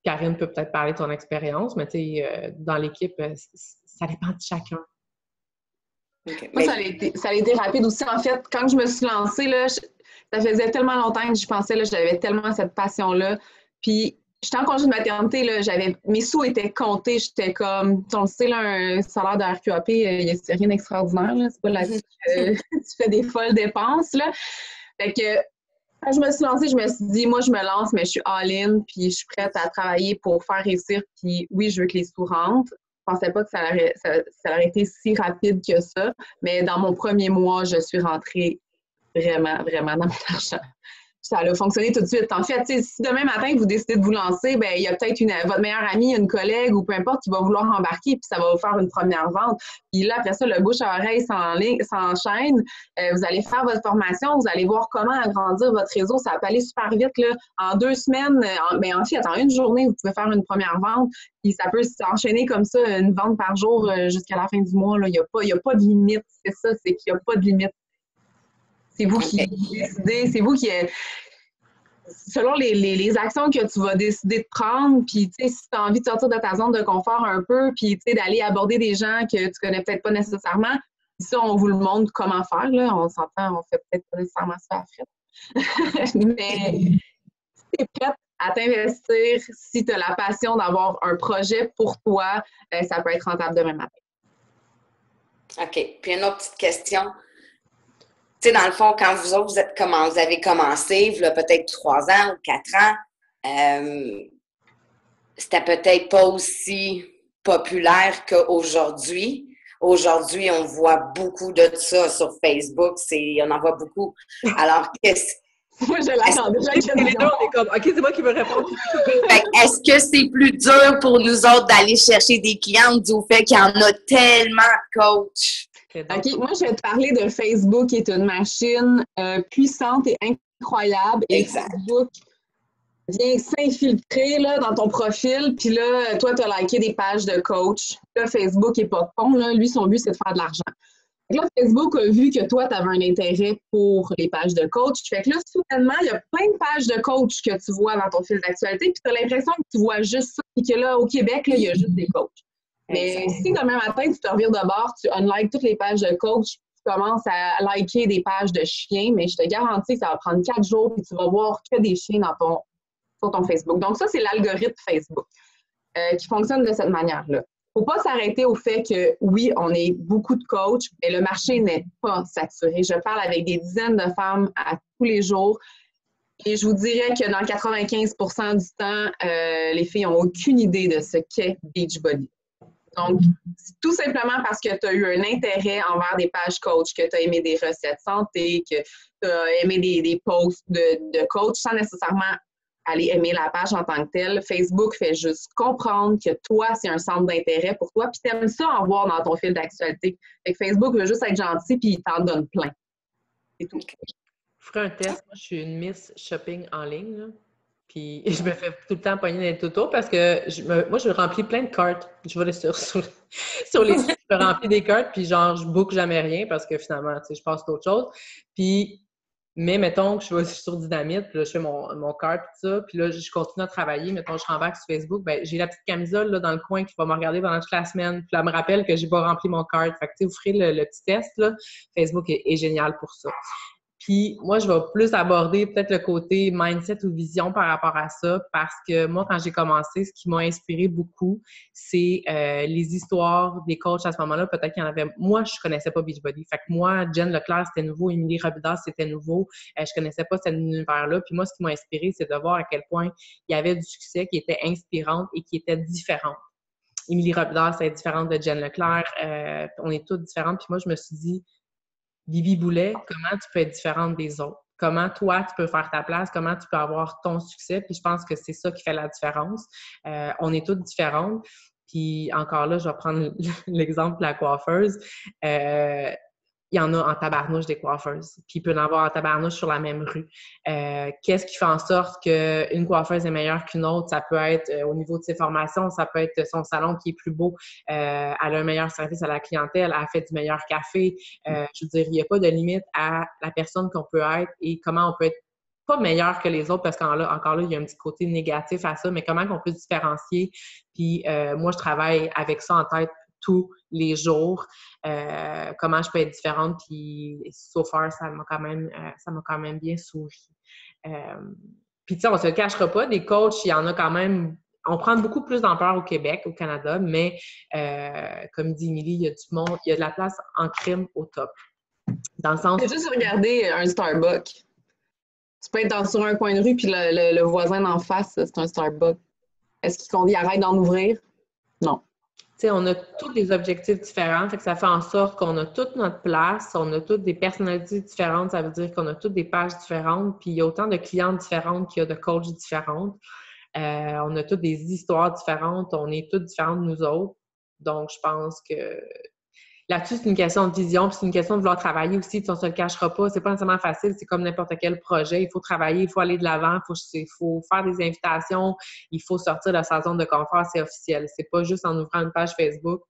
Karine peut peut-être parler de ton expérience, mais tu sais, dans l'équipe, ça dépend de chacun. Okay. Moi, ça a été rapide aussi. En fait, quand je me suis lancée, là, ça faisait tellement longtemps que j'y pensais, là, j'avais tellement cette passion-là. Puis, j'étais en congé de maternité, là, mes sous étaient comptés. J'étais comme, on le sait, là, un salaire de RQAP, c'est rien d'extraordinaire. C'est pas là-dessus que tu fais des folles dépenses. Là. Fait que, quand je me suis lancée, je me suis dit, moi, je me lance, mais je suis all-in, puis je suis prête à travailler pour faire réussir. Puis oui, je veux que les sous rentrent. Je pensais pas que ça aurait été si rapide que ça, mais dans mon premier mois, je suis rentrée vraiment, vraiment dans mon argent. Ça a fonctionné tout de suite. En fait, si demain matin, vous décidez de vous lancer, il y a peut-être votre meilleure amie, une collègue ou peu importe qui va vouloir embarquer, puis ça va vous faire une première vente. Puis là, après ça, le bouche à oreille s'enchaîne. Vous allez faire votre formation, vous allez voir comment agrandir votre réseau. Ça peut aller super vite. Là. En 2 semaines, en fait, en 1 journée, vous pouvez faire une première vente. Puis ça peut s'enchaîner comme ça, une vente par jour jusqu'à la fin du mois. Il n'y a pas de limite. C'est ça, c'est qu'il n'y a pas de limite. C'est vous qui décidez, c'est vous qui... Selon les actions que tu vas décider de prendre, puis si tu as envie de sortir de ta zone de confort un peu, puis d'aller aborder des gens que tu connais peut-être pas nécessairement, ça, on vous le montre comment faire, là. On s'entend, on fait peut-être pas nécessairement ça à frette. Mais si tu es prête à t'investir, si tu as la passion d'avoir un projet pour toi, ça peut être rentable demain matin. OK. Puis une autre petite question. Tu sais, dans le fond, quand vous autres, vous avez commencé, il y a peut-être 3 ans ou 4 ans, c'était peut-être pas aussi populaire qu'aujourd'hui. Aujourd'hui, on voit beaucoup de ça sur Facebook. On en voit beaucoup. Alors, moi, je l'attends déjà. Les deux, on est comme, OK, c'est moi qui veux répondre. Est-ce que c'est plus dur pour nous autres d'aller chercher des clients du fait qu'il y en a tellement de coachs? OK, moi, je vais te parler de Facebook, qui est une machine puissante et incroyable. Exact. Et Facebook vient s'infiltrer là, dans ton profil, puis là, toi, tu as liké des pages de coach. Là, Facebook n'est pas con, là. Lui, son but, c'est de faire de l'argent. Là, Facebook a vu que toi, tu avais un intérêt pour les pages de coach. Fait que là, soudainement, il y a plein de pages de coach que tu vois dans ton fil d'actualité, puis tu as l'impression que tu vois juste ça, et que là, au Québec, là, il y a juste des coachs. Mais si demain matin, tu te revires de bord, tu unlikes toutes les pages de coach, tu commences à liker des pages de chiens, mais je te garantis que ça va prendre 4 jours, puis tu vas voir que des chiens sur ton Facebook. Donc ça, c'est l'algorithme Facebook qui fonctionne de cette manière-là. Il ne faut pas s'arrêter au fait que, oui, on est beaucoup de coachs, mais le marché n'est pas saturé. Je parle avec des dizaines de femmes à tous les jours et je vous dirais que dans 95% du temps, les filles n'ont aucune idée de ce qu'est Beachbody. Donc, tout simplement parce que tu as eu un intérêt envers des pages coach, que tu as aimé des recettes santé, que tu as aimé des posts de coach sans nécessairement aller aimer la page en tant que telle. Facebook fait juste comprendre que toi, c'est un centre d'intérêt pour toi, puis tu aimes ça en voir dans ton fil d'actualité. Fait que Facebook veut juste être gentil, puis il t'en donne plein. C'est tout. Je ferai un test. Moi, je suis une Miss Shopping en ligne, là. Puis je me fais tout le temps pogner dans les tutos parce que moi, je remplis plein de cartes. Je vais sur les sites, je remplis des cartes, puis genre, je book jamais rien parce que finalement, tu sais, je passe à autre chose. Puis, mais mettons que je suis sur Dynamite, puis là, je fais mon cart, tout ça, puis là, je continue à travailler. Mettons, je rembarque sur Facebook, ben j'ai la petite camisole là, dans le coin qui va me regarder pendant toute la semaine. Puis là, elle me rappelle que j'ai pas rempli mon cart. Fait que, tu sais, vous ferez le petit test, là. Facebook est génial pour ça. Puis moi, je vais plus aborder peut-être le côté mindset ou vision par rapport à ça parce que moi, quand j'ai commencé, ce qui m'a inspiré beaucoup, c'est les histoires des coachs à ce moment-là. Peut-être qu'il y en avait... Moi, je connaissais pas Beachbody. Fait que moi, Jen Leclerc, c'était nouveau. Émilie Robidas, c'était nouveau. Je connaissais pas cet univers-là. Puis moi, ce qui m'a inspiré, c'est de voir à quel point il y avait du succès qui était inspirante et qui était différente. Émilie Robidas, c'est différente de Jen Leclerc. On est toutes différentes. Puis moi, je me suis dit, Bibi Boulet, comment tu peux être différente des autres? Comment toi, tu peux faire ta place? Comment tu peux avoir ton succès? Puis je pense que c'est ça qui fait la différence. On est toutes différentes. Puis encore là, je vais prendre l'exemple de la coiffeuse. Il y en a en tabarnouche des coiffeuses. Puis il peut y en avoir en tabarnouche sur la même rue. Qu'est-ce qui fait en sorte qu'une coiffeuse est meilleure qu'une autre? Ça peut être au niveau de ses formations, ça peut être son salon qui est plus beau, elle a un meilleur service à la clientèle, elle fait du meilleur café. Je veux dire, il n'y a pas de limite à la personne qu'on peut être et comment on peut être pas meilleur que les autres parce qu'encore là, il y a un petit côté négatif à ça, mais comment on peut se différencier. Puis moi, je travaille avec ça en tête tous les jours. Comment je peux être différente, puis so far, ça m'a quand même bien souri. Puis tu sais, on se le cachera pas, des coachs, il y en a quand même, on prend beaucoup plus d'ampleur au Québec, au Canada, mais comme dit Émilie, il y a du monde, il y a de la place en crime au top. Dans le sens... C'est juste regarder un Starbucks. Tu peux être sur un coin de rue, puis le voisin d'en face, c'est un Starbucks. Est-ce qu'il arrête d'en ouvrir? Non. Tu sais, on a tous des objectifs différents, fait que ça fait en sorte qu'on a toute notre place, on a toutes des personnalités différentes, ça veut dire qu'on a toutes des pages différentes, puis il y a autant de clientes différentes qu'il y a de coachs différentes. On a toutes des histoires différentes, on est toutes différentes de nous autres. Donc, je pense que là-dessus, c'est une question de vision, puis c'est une question de vouloir travailler aussi, puis on se le cachera pas. C'est pas nécessairement facile, c'est comme n'importe quel projet. Il faut travailler, il faut aller de l'avant, il faut faire des invitations, il faut sortir de sa zone de confort, c'est officiel. C'est pas juste en ouvrant une page Facebook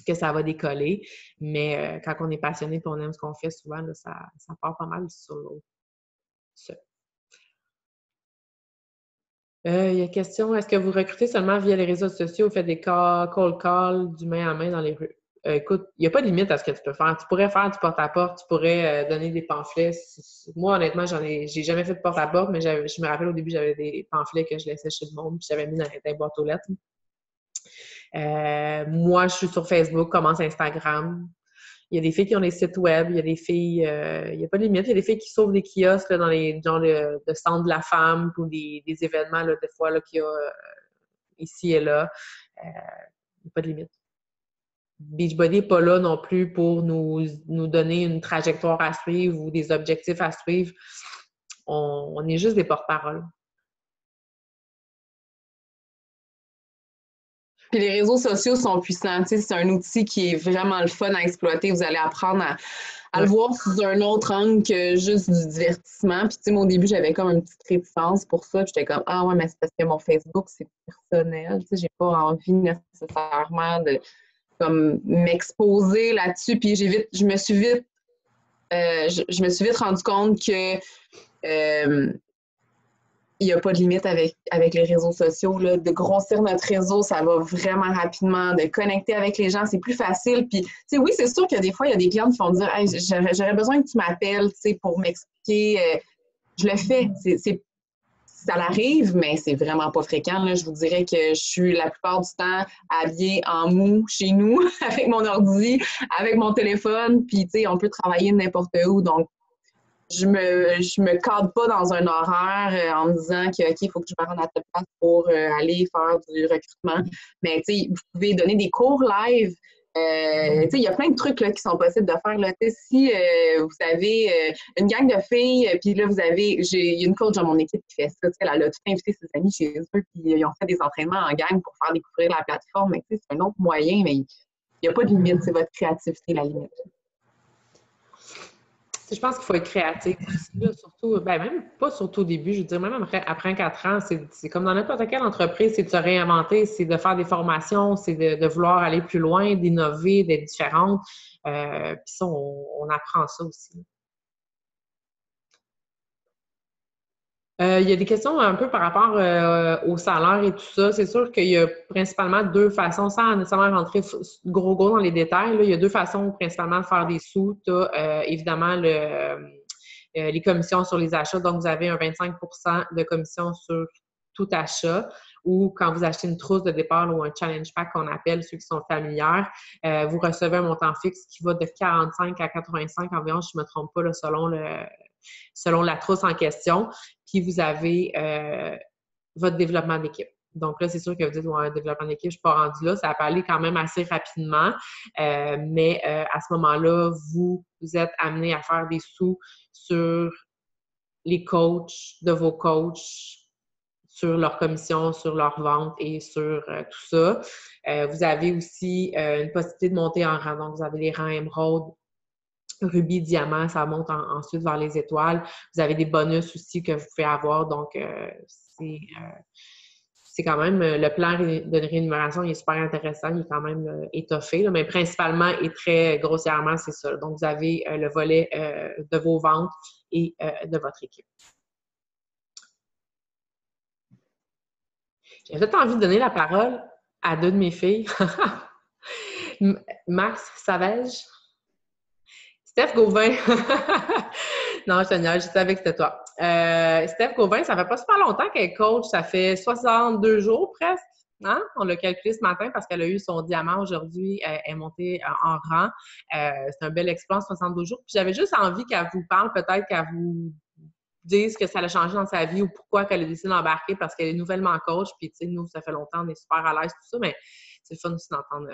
que ça va décoller, mais quand on est passionné et on aime ce qu'on fait, souvent, là, ça part pas mal sur l'autre. Il y a une question, est-ce que vous recrutez seulement via les réseaux sociaux ou faites des cold calls du main à main dans les rues? Écoute, il n'y a pas de limite à ce que tu peux faire. Tu pourrais faire du porte-à-porte, tu pourrais donner des pamphlets. Moi, honnêtement, j'ai jamais fait de porte-à-porte, mais je me rappelle au début, j'avais des pamphlets que je laissais chez le monde, puis j'avais mis dans les boîtes aux lettres. Moi, je suis sur Facebook, commence Instagram. Il y a des filles qui ont des sites web, il y a des filles, il n'y a pas de limite, il y a des filles qui s'ouvrent des kiosques là, dans les genre de centre de la femme ou des événements, là, des fois, là, qu'il y a ici et là. Il n'y a pas de limite. Beachbody n'est pas là non plus pour nous donner une trajectoire à suivre ou des objectifs à suivre. On est juste des porte-paroles. Puis les réseaux sociaux sont puissants. Tu sais, c'est un outil qui est vraiment le fun à exploiter. Vous allez apprendre à le voir sous un autre angle que juste du divertissement. Puis tu sais, moi, au début, j'avais comme une petite réticence pour ça. J'étais comme, ah ouais, mais c'est parce que mon Facebook, c'est personnel. Tu sais, j'ai pas envie nécessairement comme m'exposer là-dessus. Puis je me suis vite rendu compte que il n'y a pas de limite avec les réseaux sociaux. Là. De grossir notre réseau, ça va vraiment rapidement. De connecter avec les gens, c'est plus facile. Puis, tu sais, oui, c'est sûr que des fois, il y a des clients qui vont dire hey, j'aurais besoin que tu m'appelles, tu sais, pour m'expliquer. Je le fais. Ça l'arrive, mais c'est vraiment pas fréquent. Là. Je vous dirais que je suis la plupart du temps habillée en mou chez nous, avec mon ordi, avec mon téléphone. Puis, tu sais, on peut travailler n'importe où. Donc, je me cadre pas dans un horaire en me disant que, OK, il faut que je me rende à telle place pour aller faire du recrutement. Mais, tu sais, vous pouvez donner des cours live. Tu sais, il y a plein de trucs là, qui sont possibles de faire. Là. Si vous avez une gang de filles, puis là, il y a une coach dans mon équipe qui fait ça. Elle a tout invité ses amis chez eux, puis ils ont fait des entraînements en gang pour faire découvrir la plateforme. Mais, tu sais, c'est un autre moyen, mais il n'y a pas de limite. C'est votre créativité, la limite. Je pense qu'il faut être créatif aussi, là, surtout, ben même pas surtout au début, je veux dire, même après 4 ans, c'est comme dans n'importe quelle entreprise, c'est de se réinventer, c'est de faire des formations, c'est de vouloir aller plus loin, d'innover, d'être différente. Puis ça, on apprend ça aussi. Il y a des questions un peu par rapport au salaire et tout ça. C'est sûr qu'il y a principalement 2 façons, sans nécessairement rentrer gros dans les détails. Là, il y a 2 façons principalement de faire des sous. Tu as évidemment les commissions sur les achats. Donc, vous avez un 25 de commission sur tout achat. Ou quand vous achetez une trousse de départ ou un challenge pack qu'on appelle, ceux qui sont familières, vous recevez un montant fixe qui va de 45 à 85 environ, je ne me trompe pas, là, selon la trousse en question. Puis vous avez votre développement d'équipe. Donc là, c'est sûr que vous dites, ouais, un développement d'équipe, je ne suis pas rendue là. Ça peut aller quand même assez rapidement. Mais à ce moment-là, vous êtes amené à faire des sous sur les coachs de vos coachs, sur leur commission, sur leur vente et sur tout ça. Vous avez aussi une possibilité de monter en rang. Donc, vous avez les rangs émeraude, rubis, diamant, ça monte ensuite vers les étoiles. Vous avez des bonus aussi que vous pouvez avoir. Donc, c'est quand même, le plan de rémunération, il est super intéressant, il est quand même étoffé, là, mais principalement et très grossièrement, c'est ça. Donc, vous avez le volet de vos ventes et de votre équipe. J'ai peut-être envie de donner la parole à 2 de mes filles. Max Savage. Steph Gauvin. Non, je te niaise, je savais que c'était toi. Steph Gauvin, ça fait pas super longtemps qu'elle est coach. Ça fait 62 jours presque. Hein? On l'a calculé ce matin parce qu'elle a eu son diamant aujourd'hui. Elle est montée en rang. C'est un bel exploit en 72 jours. Puis j'avais juste envie qu'elle vous parle, peut-être qu'elle vous dise que ça l'a changé dans sa vie ou pourquoi qu'elle a décidé d'embarquer parce qu'elle est nouvellement coach. Puis, tu sais, nous, ça fait longtemps, on est super à l'aise, tout ça, mais c'est le fun aussi d'entendre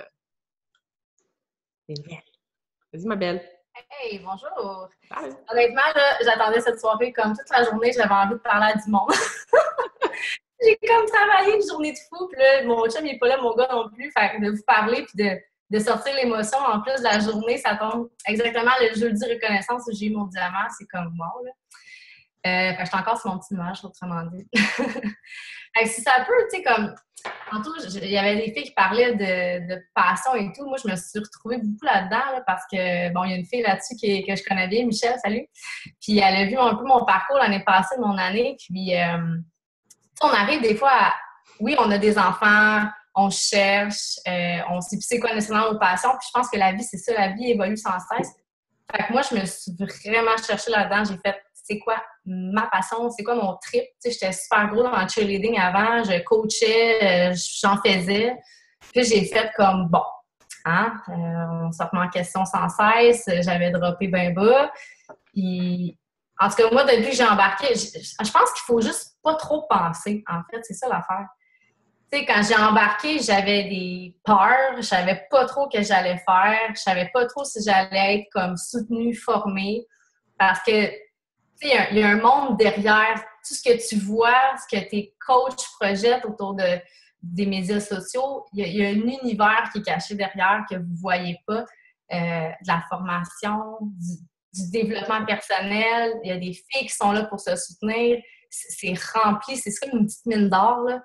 les nouvelles. Vas-y, ma belle. Hey, bonjour! Salut. Honnêtement, là, j'attendais cette soirée comme toute la journée, j'avais envie de parler à du monde. J'ai comme travaillé une journée de fou, puis là, mon chum n'est pas là, mon gars non plus. Fait que de vous parler puis de sortir l'émotion en plus de la journée, ça tombe exactement le jeudi reconnaissance où j'ai eu mon diamant, c'est comme mort, là. Fait que je suis encore sur mon petit nuage, autrement dit. Fait que si ça peut, tu sais, comme tantôt, il y avait des filles qui parlaient de passion et tout. Moi, je me suis retrouvée beaucoup là-dedans là, parce que, bon, il y a une fille là-dessus que je connais bien, Michel, salut. Puis elle a vu un peu mon parcours l'année passée de mon année. Puis, on arrive des fois à, oui, on a des enfants, on cherche, on sait plus c'est quoi nécessairement nos passions. Puis je pense que la vie, c'est ça, la vie évolue sans cesse. Fait que moi, je me suis vraiment cherchée là-dedans. J'ai fait, c'est quoi ma passion, c'est quoi mon trip. Tu sais, j'étais super gros dans le cheerleading avant, je coachais, j'en faisais. Puis j'ai fait comme, bon, hein, on se remet en question sans cesse, j'avais droppé ben bas. Puis, en tout cas, moi, depuis que j'ai embarqué, je pense qu'il faut juste pas trop penser, en fait, c'est ça l'affaire. Tu sais, quand j'ai embarqué, j'avais des peurs, je savais pas trop ce que j'allais faire, je savais pas trop si j'allais être comme soutenue, formée, parce que tu sais, il y a un monde derrière tout ce que tu vois, ce que tes coachs projettent autour des médias sociaux. Il y a un univers qui est caché derrière que vous ne voyez pas. De la formation, du développement personnel. Il y a des filles qui sont là pour se soutenir. C'est rempli, c'est comme une petite mine d'or, là.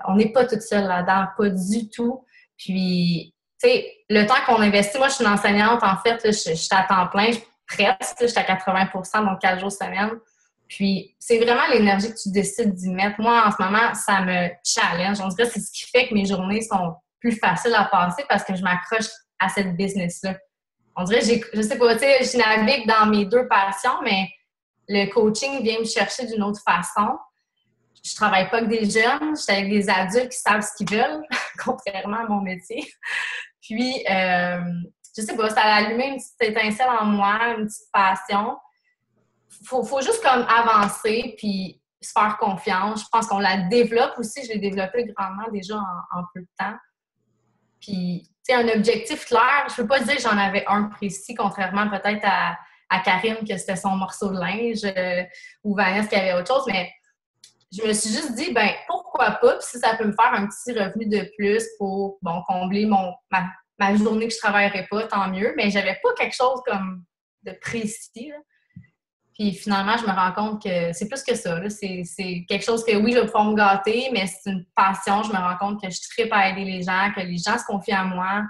On n'est pas toutes seules là-dedans, pas du tout. Puis, sais, le temps qu'on investit, moi, je suis une enseignante, en fait, là, je suis à temps plein, presque, je suis à 80%, donc 4 jours semaine. Puis, c'est vraiment l'énergie que tu décides d'y mettre. Moi, en ce moment, ça me challenge. On dirait que c'est ce qui fait que mes journées sont plus faciles à passer parce que je m'accroche à cette business-là. On dirait, je sais pas, tu sais, je navigue dans mes deux passions, mais le coaching vient me chercher d'une autre façon. Je travaille pas avec des jeunes, je suis avec des adultes qui savent ce qu'ils veulent, contrairement à mon métier. Puis, je sais pas, ça a allumé une petite étincelle en moi, une petite passion. Faut juste comme avancer, puis se faire confiance. Je pense qu'on la développe aussi. Je l'ai développée grandement déjà en peu de temps. Puis, tu sais, un objectif clair, je peux pas dire que j'en avais un précis, contrairement peut-être à Karine, que c'était son morceau de linge, ou Vanessa qui avait autre chose, mais je me suis juste dit, ben pourquoi pas, puis si ça peut me faire un petit revenu de plus pour, bon, combler ma journée que je travaillerais pas, tant mieux, mais j'avais pas quelque chose comme de précis, là. Puis finalement, je me rends compte que c'est plus que ça, là. C'est quelque chose que, oui, je vais pouvoir me gâter, mais c'est une passion. Je me rends compte que je tripe à aider les gens, que les gens se confient à moi.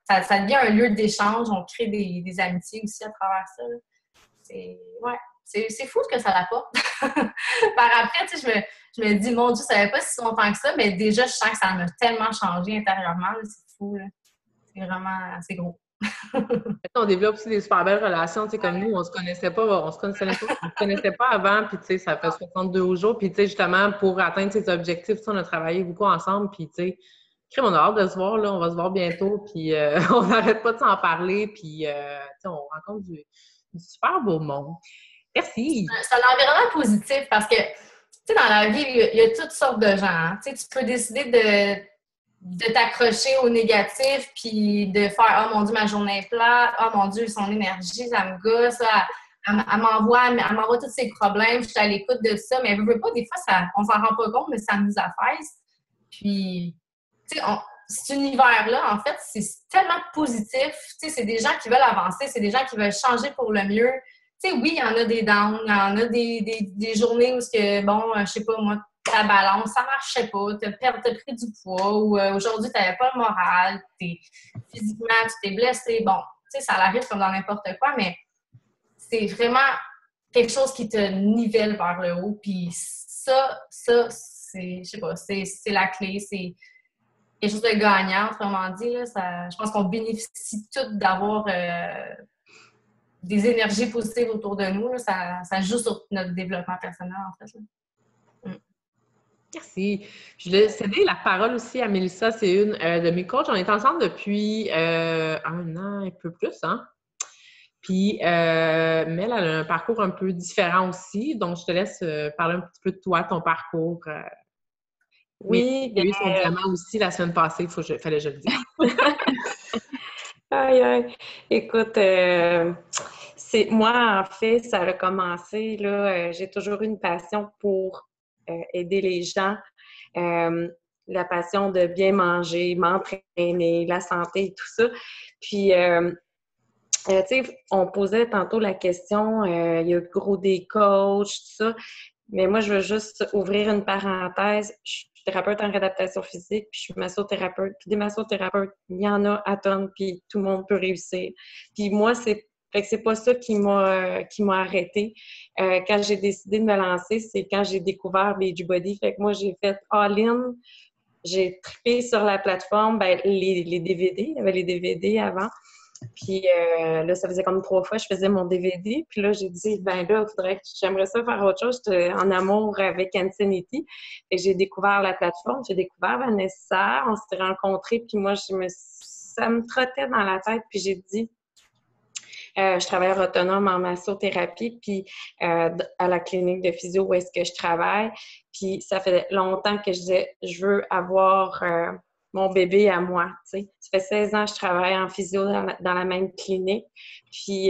Ça devient un lieu d'échange. On crée des amitiés aussi à travers ça, là. C'est fou ce que ça apporte. Par après, tu sais, je me dis, mon Dieu, ça n'avait pas si longtemps que ça, mais déjà, je sens que ça m'a tellement changé intérieurement. C'est fou, là. C'est vraiment, c'est gros. On développe aussi des super belles relations, tu sais, comme nous, on se connaissait pas avant, puis tu sais, ça fait 62 jours, puis tu sais, justement, pour atteindre ces objectifs, on a travaillé beaucoup ensemble, puis tu sais, on a hâte de se voir, là, on va se voir bientôt, puis on n'arrête pas de s'en parler, puis tu sais, on rencontre du super beau monde. Merci! C'est un environnement positif parce que, tu sais, dans la vie, il y a toutes sortes de gens. Hein. Tu sais, tu peux décider de t'accrocher au négatif puis de faire « Oh mon Dieu, ma journée est plate. Oh mon Dieu, son énergie, ça me gosse. Elle m'envoie tous ses problèmes. Je suis à l'écoute de ça. » Mais elle veut pas, des fois, on s'en rend pas compte, mais ça nous affaisse. Puis, tu sais, cet univers-là, en fait, c'est tellement positif. Tu sais, c'est des gens qui veulent avancer. C'est des gens qui veulent changer pour le mieux. Tu sais, oui, il y en a des downs, il y en a des journées où, bon, je sais pas, moi, ta balance, ça marchait pas, t'as pris du poids, ou aujourd'hui, t'avais pas le moral, physiquement, tu t'es blessé. Bon, tu sais, ça arrive comme dans n'importe quoi, mais c'est vraiment quelque chose qui te nivelle vers le haut. Puis ça, c'est, je sais pas, c'est la clé, c'est quelque chose de gagnant, autrement dit. Là, je pense qu'on bénéficie toutes d'avoir des énergies positives autour de nous. Là, ça joue sur notre développement personnel, en fait. Là. Merci. Je voulais céder la parole aussi à Mélissa. C'est une de mes coachs. On est ensemble depuis 1 an, un peu plus, hein? Puis, mais elle a un parcours un peu différent aussi. Donc, je te laisse parler un petit peu de toi, ton parcours. Oui, il y a eu son diamant aussi la semaine passée. Fallait que je le dise. Aïe, aïe. Écoute, moi, en fait, ça a commencé, là, j'ai toujours eu une passion pour aider les gens. La passion de bien manger, m'entraîner, la santé et tout ça. Puis, tu sais, on posait tantôt la question, il y a gros des coachs, tout ça. Mais moi, je veux juste ouvrir une parenthèse. Je suis thérapeute en réadaptation physique, puis je suis massothérapeute. Puis des massothérapeutes, il y en a à tonnes, puis tout le monde peut réussir. Puis moi, c'est pas ça qui m'a arrêtée. Quand j'ai décidé de me lancer, c'est quand j'ai découvert Beachbody. Fait que moi, j'ai fait all-in. J'ai trippé sur la plateforme, les DVD. Il y avait les DVD avant. Puis là, ça faisait comme 3 fois que je faisais mon DVD. Puis là, j'ai dit, là, j'aimerais ça faire autre chose. J'étais en amour avec Insanity. Et j'ai découvert la plateforme, j'ai découvert Vanessa. On s'est rencontrés. Puis moi, ça me trottait dans la tête. Puis j'ai dit, je travaille autonome en massothérapie, puis à la clinique de physio où est-ce que je travaille. Puis ça fait longtemps que je disais, je veux avoir mon bébé à moi, tu sais. Ça fait 16 ans que je travaille en physio dans la même clinique. Puis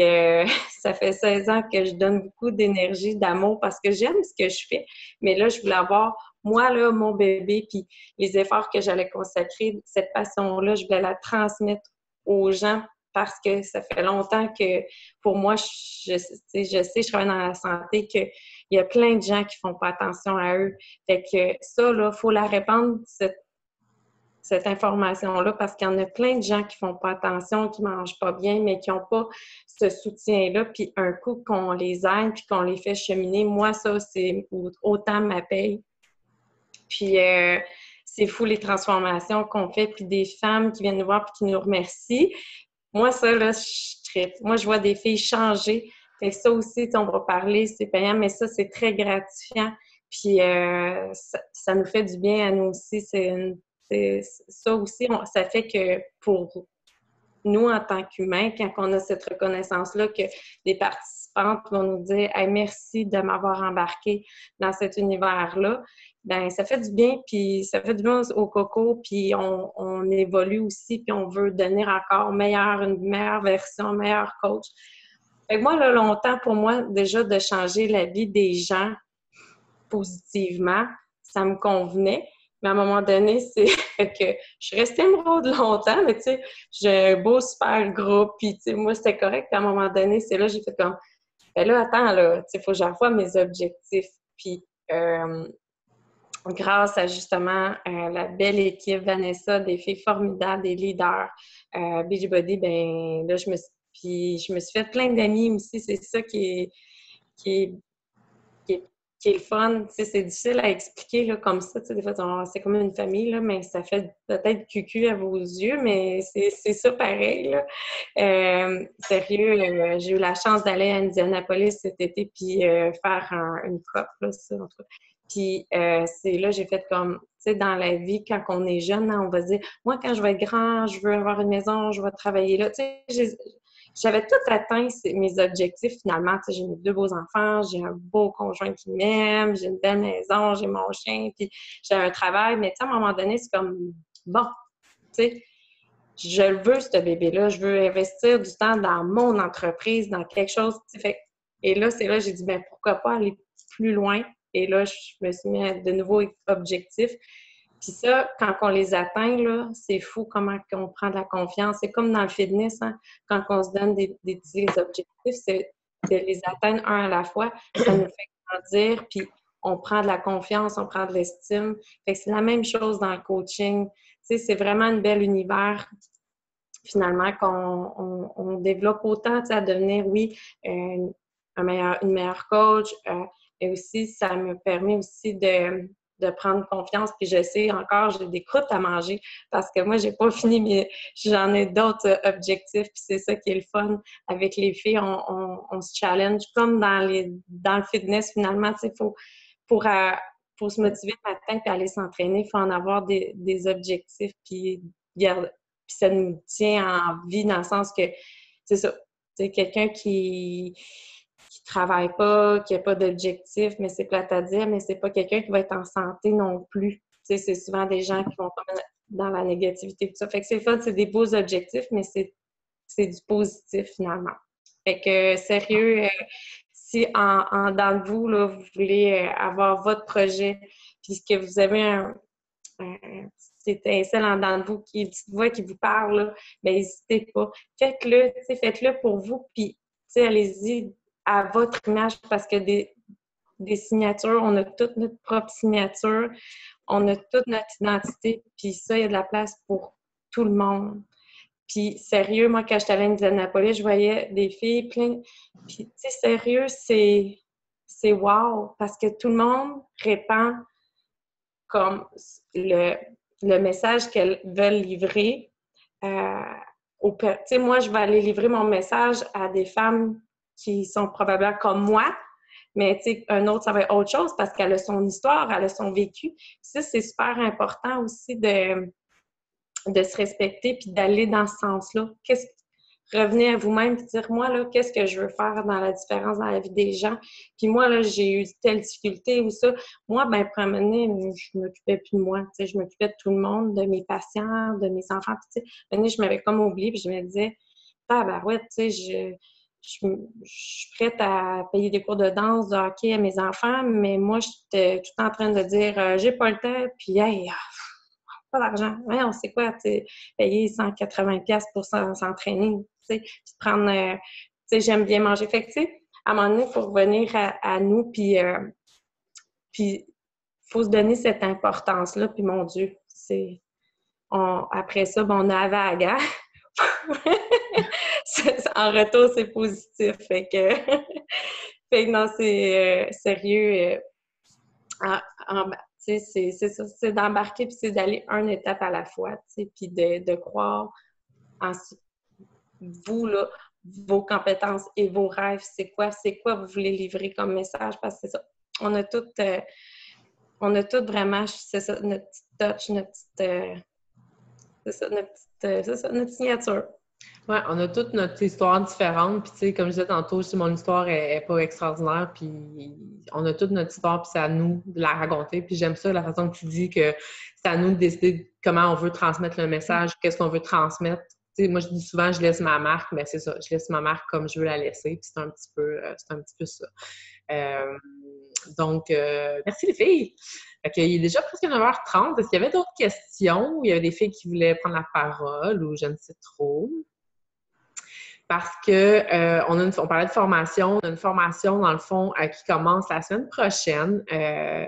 ça fait 16 ans que je donne beaucoup d'énergie, d'amour, parce que j'aime ce que je fais. Mais là, je voulais avoir, moi, là, mon bébé, puis les efforts que j'allais consacrer, cette passion-là, je voulais la transmettre aux gens, parce que ça fait longtemps que, pour moi, je sais, je travaille dans la santé, qu'il y a plein de gens qui font pas attention à eux. Fait que ça, là, il faut la répandre, cette information-là parce qu'il y en a plein de gens qui font pas attention, qui mangent pas bien, mais qui n'ont pas ce soutien-là. Puis un coup qu'on les aide puis qu'on les fait cheminer, moi, ça, c'est autant ma paye. Puis c'est fou les transformations qu'on fait, puis des femmes qui viennent nous voir puis qui nous remercient. Moi, ça, là, je tripe. Moi, je vois des filles changer. Fait que ça aussi, on va parler, c'est payant, mais ça, c'est très gratifiant. Puis ça nous fait du bien à nous aussi. Ça aussi, ça fait que pour nous, en tant qu'humains, quand on a cette reconnaissance-là, que des participantes vont nous dire hey, « merci de m'avoir embarqué dans cet univers-là », bien, ça fait du bien, puis ça fait du bien au coco, puis on évolue aussi, puis on veut devenir encore meilleur, une meilleure version, un meilleur coach. Fait que moi, là, longtemps, pour moi, déjà, de changer la vie des gens positivement, ça me convenait. Mais à un moment donné, c'est que je suis restée émeraude longtemps, mais tu sais, j'ai un beau super groupe, puis tu sais, moi, c'était correct. Puis à un moment donné, c'est là, j'ai fait comme, ben là, attends, là, tu sais, il faut que j'envoie mes objectifs. Puis grâce à justement la belle équipe, Vanessa, des filles formidables, des leaders, Beachbody, ben là, je me suis fait plein d'amis aussi. C'est ça qui est le fun. Tu sais, c'est difficile à expliquer là, comme ça. Tu sais, des fois, c'est comme une famille, là, mais ça fait peut-être cucu à vos yeux, mais c'est ça pareil. Là. Sérieux, j'ai eu la chance d'aller à Indianapolis cet été puis faire une COP, là, ça, en tout cas. Puis c'est là, j'ai fait comme, tu sais, dans la vie, quand on est jeune, hein, on va se dire, moi, quand je vais être grand, je veux avoir une maison, je vais travailler là. Tu sais, j'avais tout atteint mes objectifs finalement. Tu sais, j'ai 2 beaux enfants, j'ai un beau conjoint qui m'aime, j'ai une belle maison, j'ai mon chien, puis j'ai un travail. Mais tu sais, à un moment donné, c'est comme, bon, tu sais, je le veux, ce bébé-là. Je veux investir du temps dans mon entreprise, dans quelque chose. Tu sais, fait, et là, c'est là, j'ai dit, ben pourquoi pas aller plus loin? Et là, je me suis mis à de nouveaux objectifs. Puis ça, quand on les atteint, là, c'est fou comment on prend de la confiance. C'est comme dans le fitness, hein, quand on se donne des objectifs, c'est de les atteindre un à la fois. Ça nous fait grandir, puis on prend de la confiance, on prend de l'estime. Fait que c'est la même chose dans le coaching. Tu sais, c'est vraiment un bel univers, finalement, qu'on développe autant, tu sais, à devenir, oui, une meilleure coach, et aussi, ça me permet aussi de prendre confiance. Puis je sais encore, j'ai des croûtes à manger parce que moi, j'ai pas fini, mais j'en ai d'autres objectifs. Puis c'est ça qui est le fun. Avec les filles, on se challenge comme dans le fitness, finalement. Tu sais, pour se motiver le matin puis aller s'entraîner, il faut en avoir des objectifs. Puis ça nous tient en vie dans le sens que, c'est ça, c'est quelqu'un qui travaille pas, qui a pas d'objectif, mais c'est plate à dire, mais c'est pas quelqu'un qui va être en santé non plus. Tu sais, c'est souvent des gens qui vont comme dans la négativité, tout ça. Fait que c'est fun, c'est des beaux objectifs, mais c'est du positif finalement. Fait que sérieux, si dans vous, là, vous voulez avoir votre projet, puis que vous avez un petite étincelle en dedans de vous, une petite voix qui vous parle, là, ben n'hésitez pas. Faites-le, tu sais, faites-le pour vous, puis tu sais, allez-y à votre image, parce que des signatures, on a toute notre propre signature, on a toute notre identité, puis ça, il y a de la place pour tout le monde. Puis sérieux, moi, quand j'étais allée à Indianapolis, je voyais des filles plein. Puis, tu sais, sérieux, c'est wow, parce que tout le monde répand comme le message qu'elles veulent livrer. Tu sais, moi, je vais aller livrer mon message à des femmes qui sont probablement comme moi, mais tu sais, un autre, ça va être autre chose parce qu'elle a son histoire, elle a son vécu. Ça, c'est super important aussi de se respecter puis d'aller dans ce sens-là. Revenez à vous-même et dire, moi, là, qu'est-ce que je veux faire dans la différence dans la vie des gens? Puis moi, là, j'ai eu telle difficulté ou ça. Moi, ben pour un moment donné, je m'occupais plus de moi. Tu sais, je m'occupais de tout le monde, de mes patients, de mes enfants. Puis, tu sais, un moment donné, je m'avais comme oubliée puis je me disais, ouais, tu sais, je suis prête à payer des cours de danse, de hockey à mes enfants, mais moi, j'étais tout en train de dire, j'ai pas le temps, puis hey, pas d'argent. Ouais, on sait quoi, tu sais, payer 180$ pour s'entraîner, tu sais, puis prendre, tu sais, j'aime bien manger. Fait que, tu sais, à un moment donné, il faut revenir à nous, puis il faut se donner cette importance-là, puis mon Dieu, c'est après ça, on a la vague. En retour, c'est positif. Fait que non, c'est sérieux. C'est ça, c'est d'embarquer puis c'est d'aller une étape à la fois, puis de croire en vous, là, vos compétences et vos rêves. C'est quoi vous voulez livrer comme message? Parce que c'est ça. On a tout vraiment, c'est ça, notre petite touch, notre petite signature. Ouais, on a toute notre histoire différente, puis tu sais, comme je disais tantôt, mon histoire est pas extraordinaire, puis on a toute notre histoire, puis c'est à nous de la raconter, puis j'aime ça, la façon que tu dis que c'est à nous de décider comment on veut transmettre le message, qu'est-ce qu'on veut transmettre. Tu sais, moi, je dis souvent, je laisse ma marque, mais c'est ça, je laisse ma marque comme je veux la laisser, puis c'est un petit peu ça. Donc, merci les filles! Fait il est déjà presque 9h30. Est-ce qu'il y avait d'autres questions? Il y avait des filles qui voulaient prendre la parole, ou je ne sais trop? Parce que on parlait de formation. On a une formation, dans le fond, qui commence la semaine prochaine.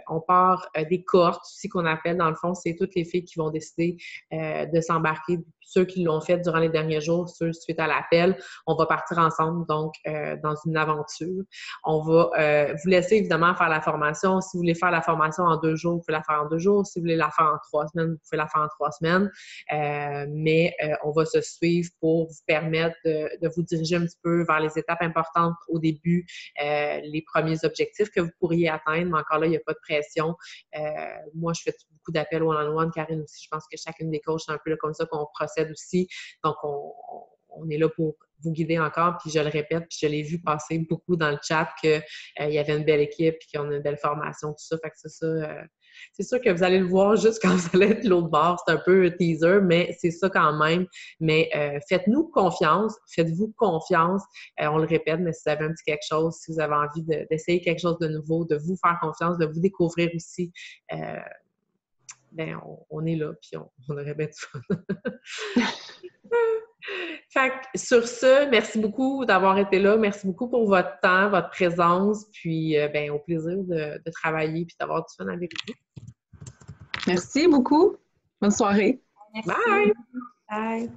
On part des cohortes aussi qu'on appelle. Dans le fond, c'est toutes les filles qui vont décider de s'embarquer. Ceux qui l'ont fait durant les derniers jours, ceux suite à l'appel. On va partir ensemble, donc, dans une aventure. On va vous laisser, évidemment, faire la formation. Si vous voulez faire la formation en 2 jours, vous pouvez la faire en 2 jours. Si vous voulez la faire en 3 semaines, vous pouvez la faire en 3 semaines. Mais on va se suivre pour vous permettre de vous diriger un petit peu vers les étapes importantes au début, les premiers objectifs que vous pourriez atteindre, mais encore là, il n'y a pas de pression. Moi, je fais beaucoup d'appels one-on-one. Karine aussi, je pense que chacune des coachs, c'est un peu là comme ça qu'on procède aussi. Donc, on est là pour vous guider encore, puis je le répète, puis je l'ai vu passer beaucoup dans le chat qu'il y avait une belle équipe, puis qu'on a une belle formation, tout ça. Fait que c'est ça. C'est sûr que vous allez le voir juste quand vous allez être de l'autre bord. C'est un peu teaser, mais c'est ça quand même. Mais faites-nous confiance. Faites-vous confiance. On le répète, mais si vous avez un petit quelque chose, si vous avez envie d'essayer quelque chose de nouveau, de vous faire confiance, de vous découvrir aussi, on est là, puis on aurait bien du fun. Fait que sur ce, merci beaucoup d'avoir été là. Merci beaucoup pour votre temps, votre présence, puis au plaisir de travailler puis d'avoir du fun avec vous. Merci beaucoup. Bonne soirée. Merci. Bye! Bye!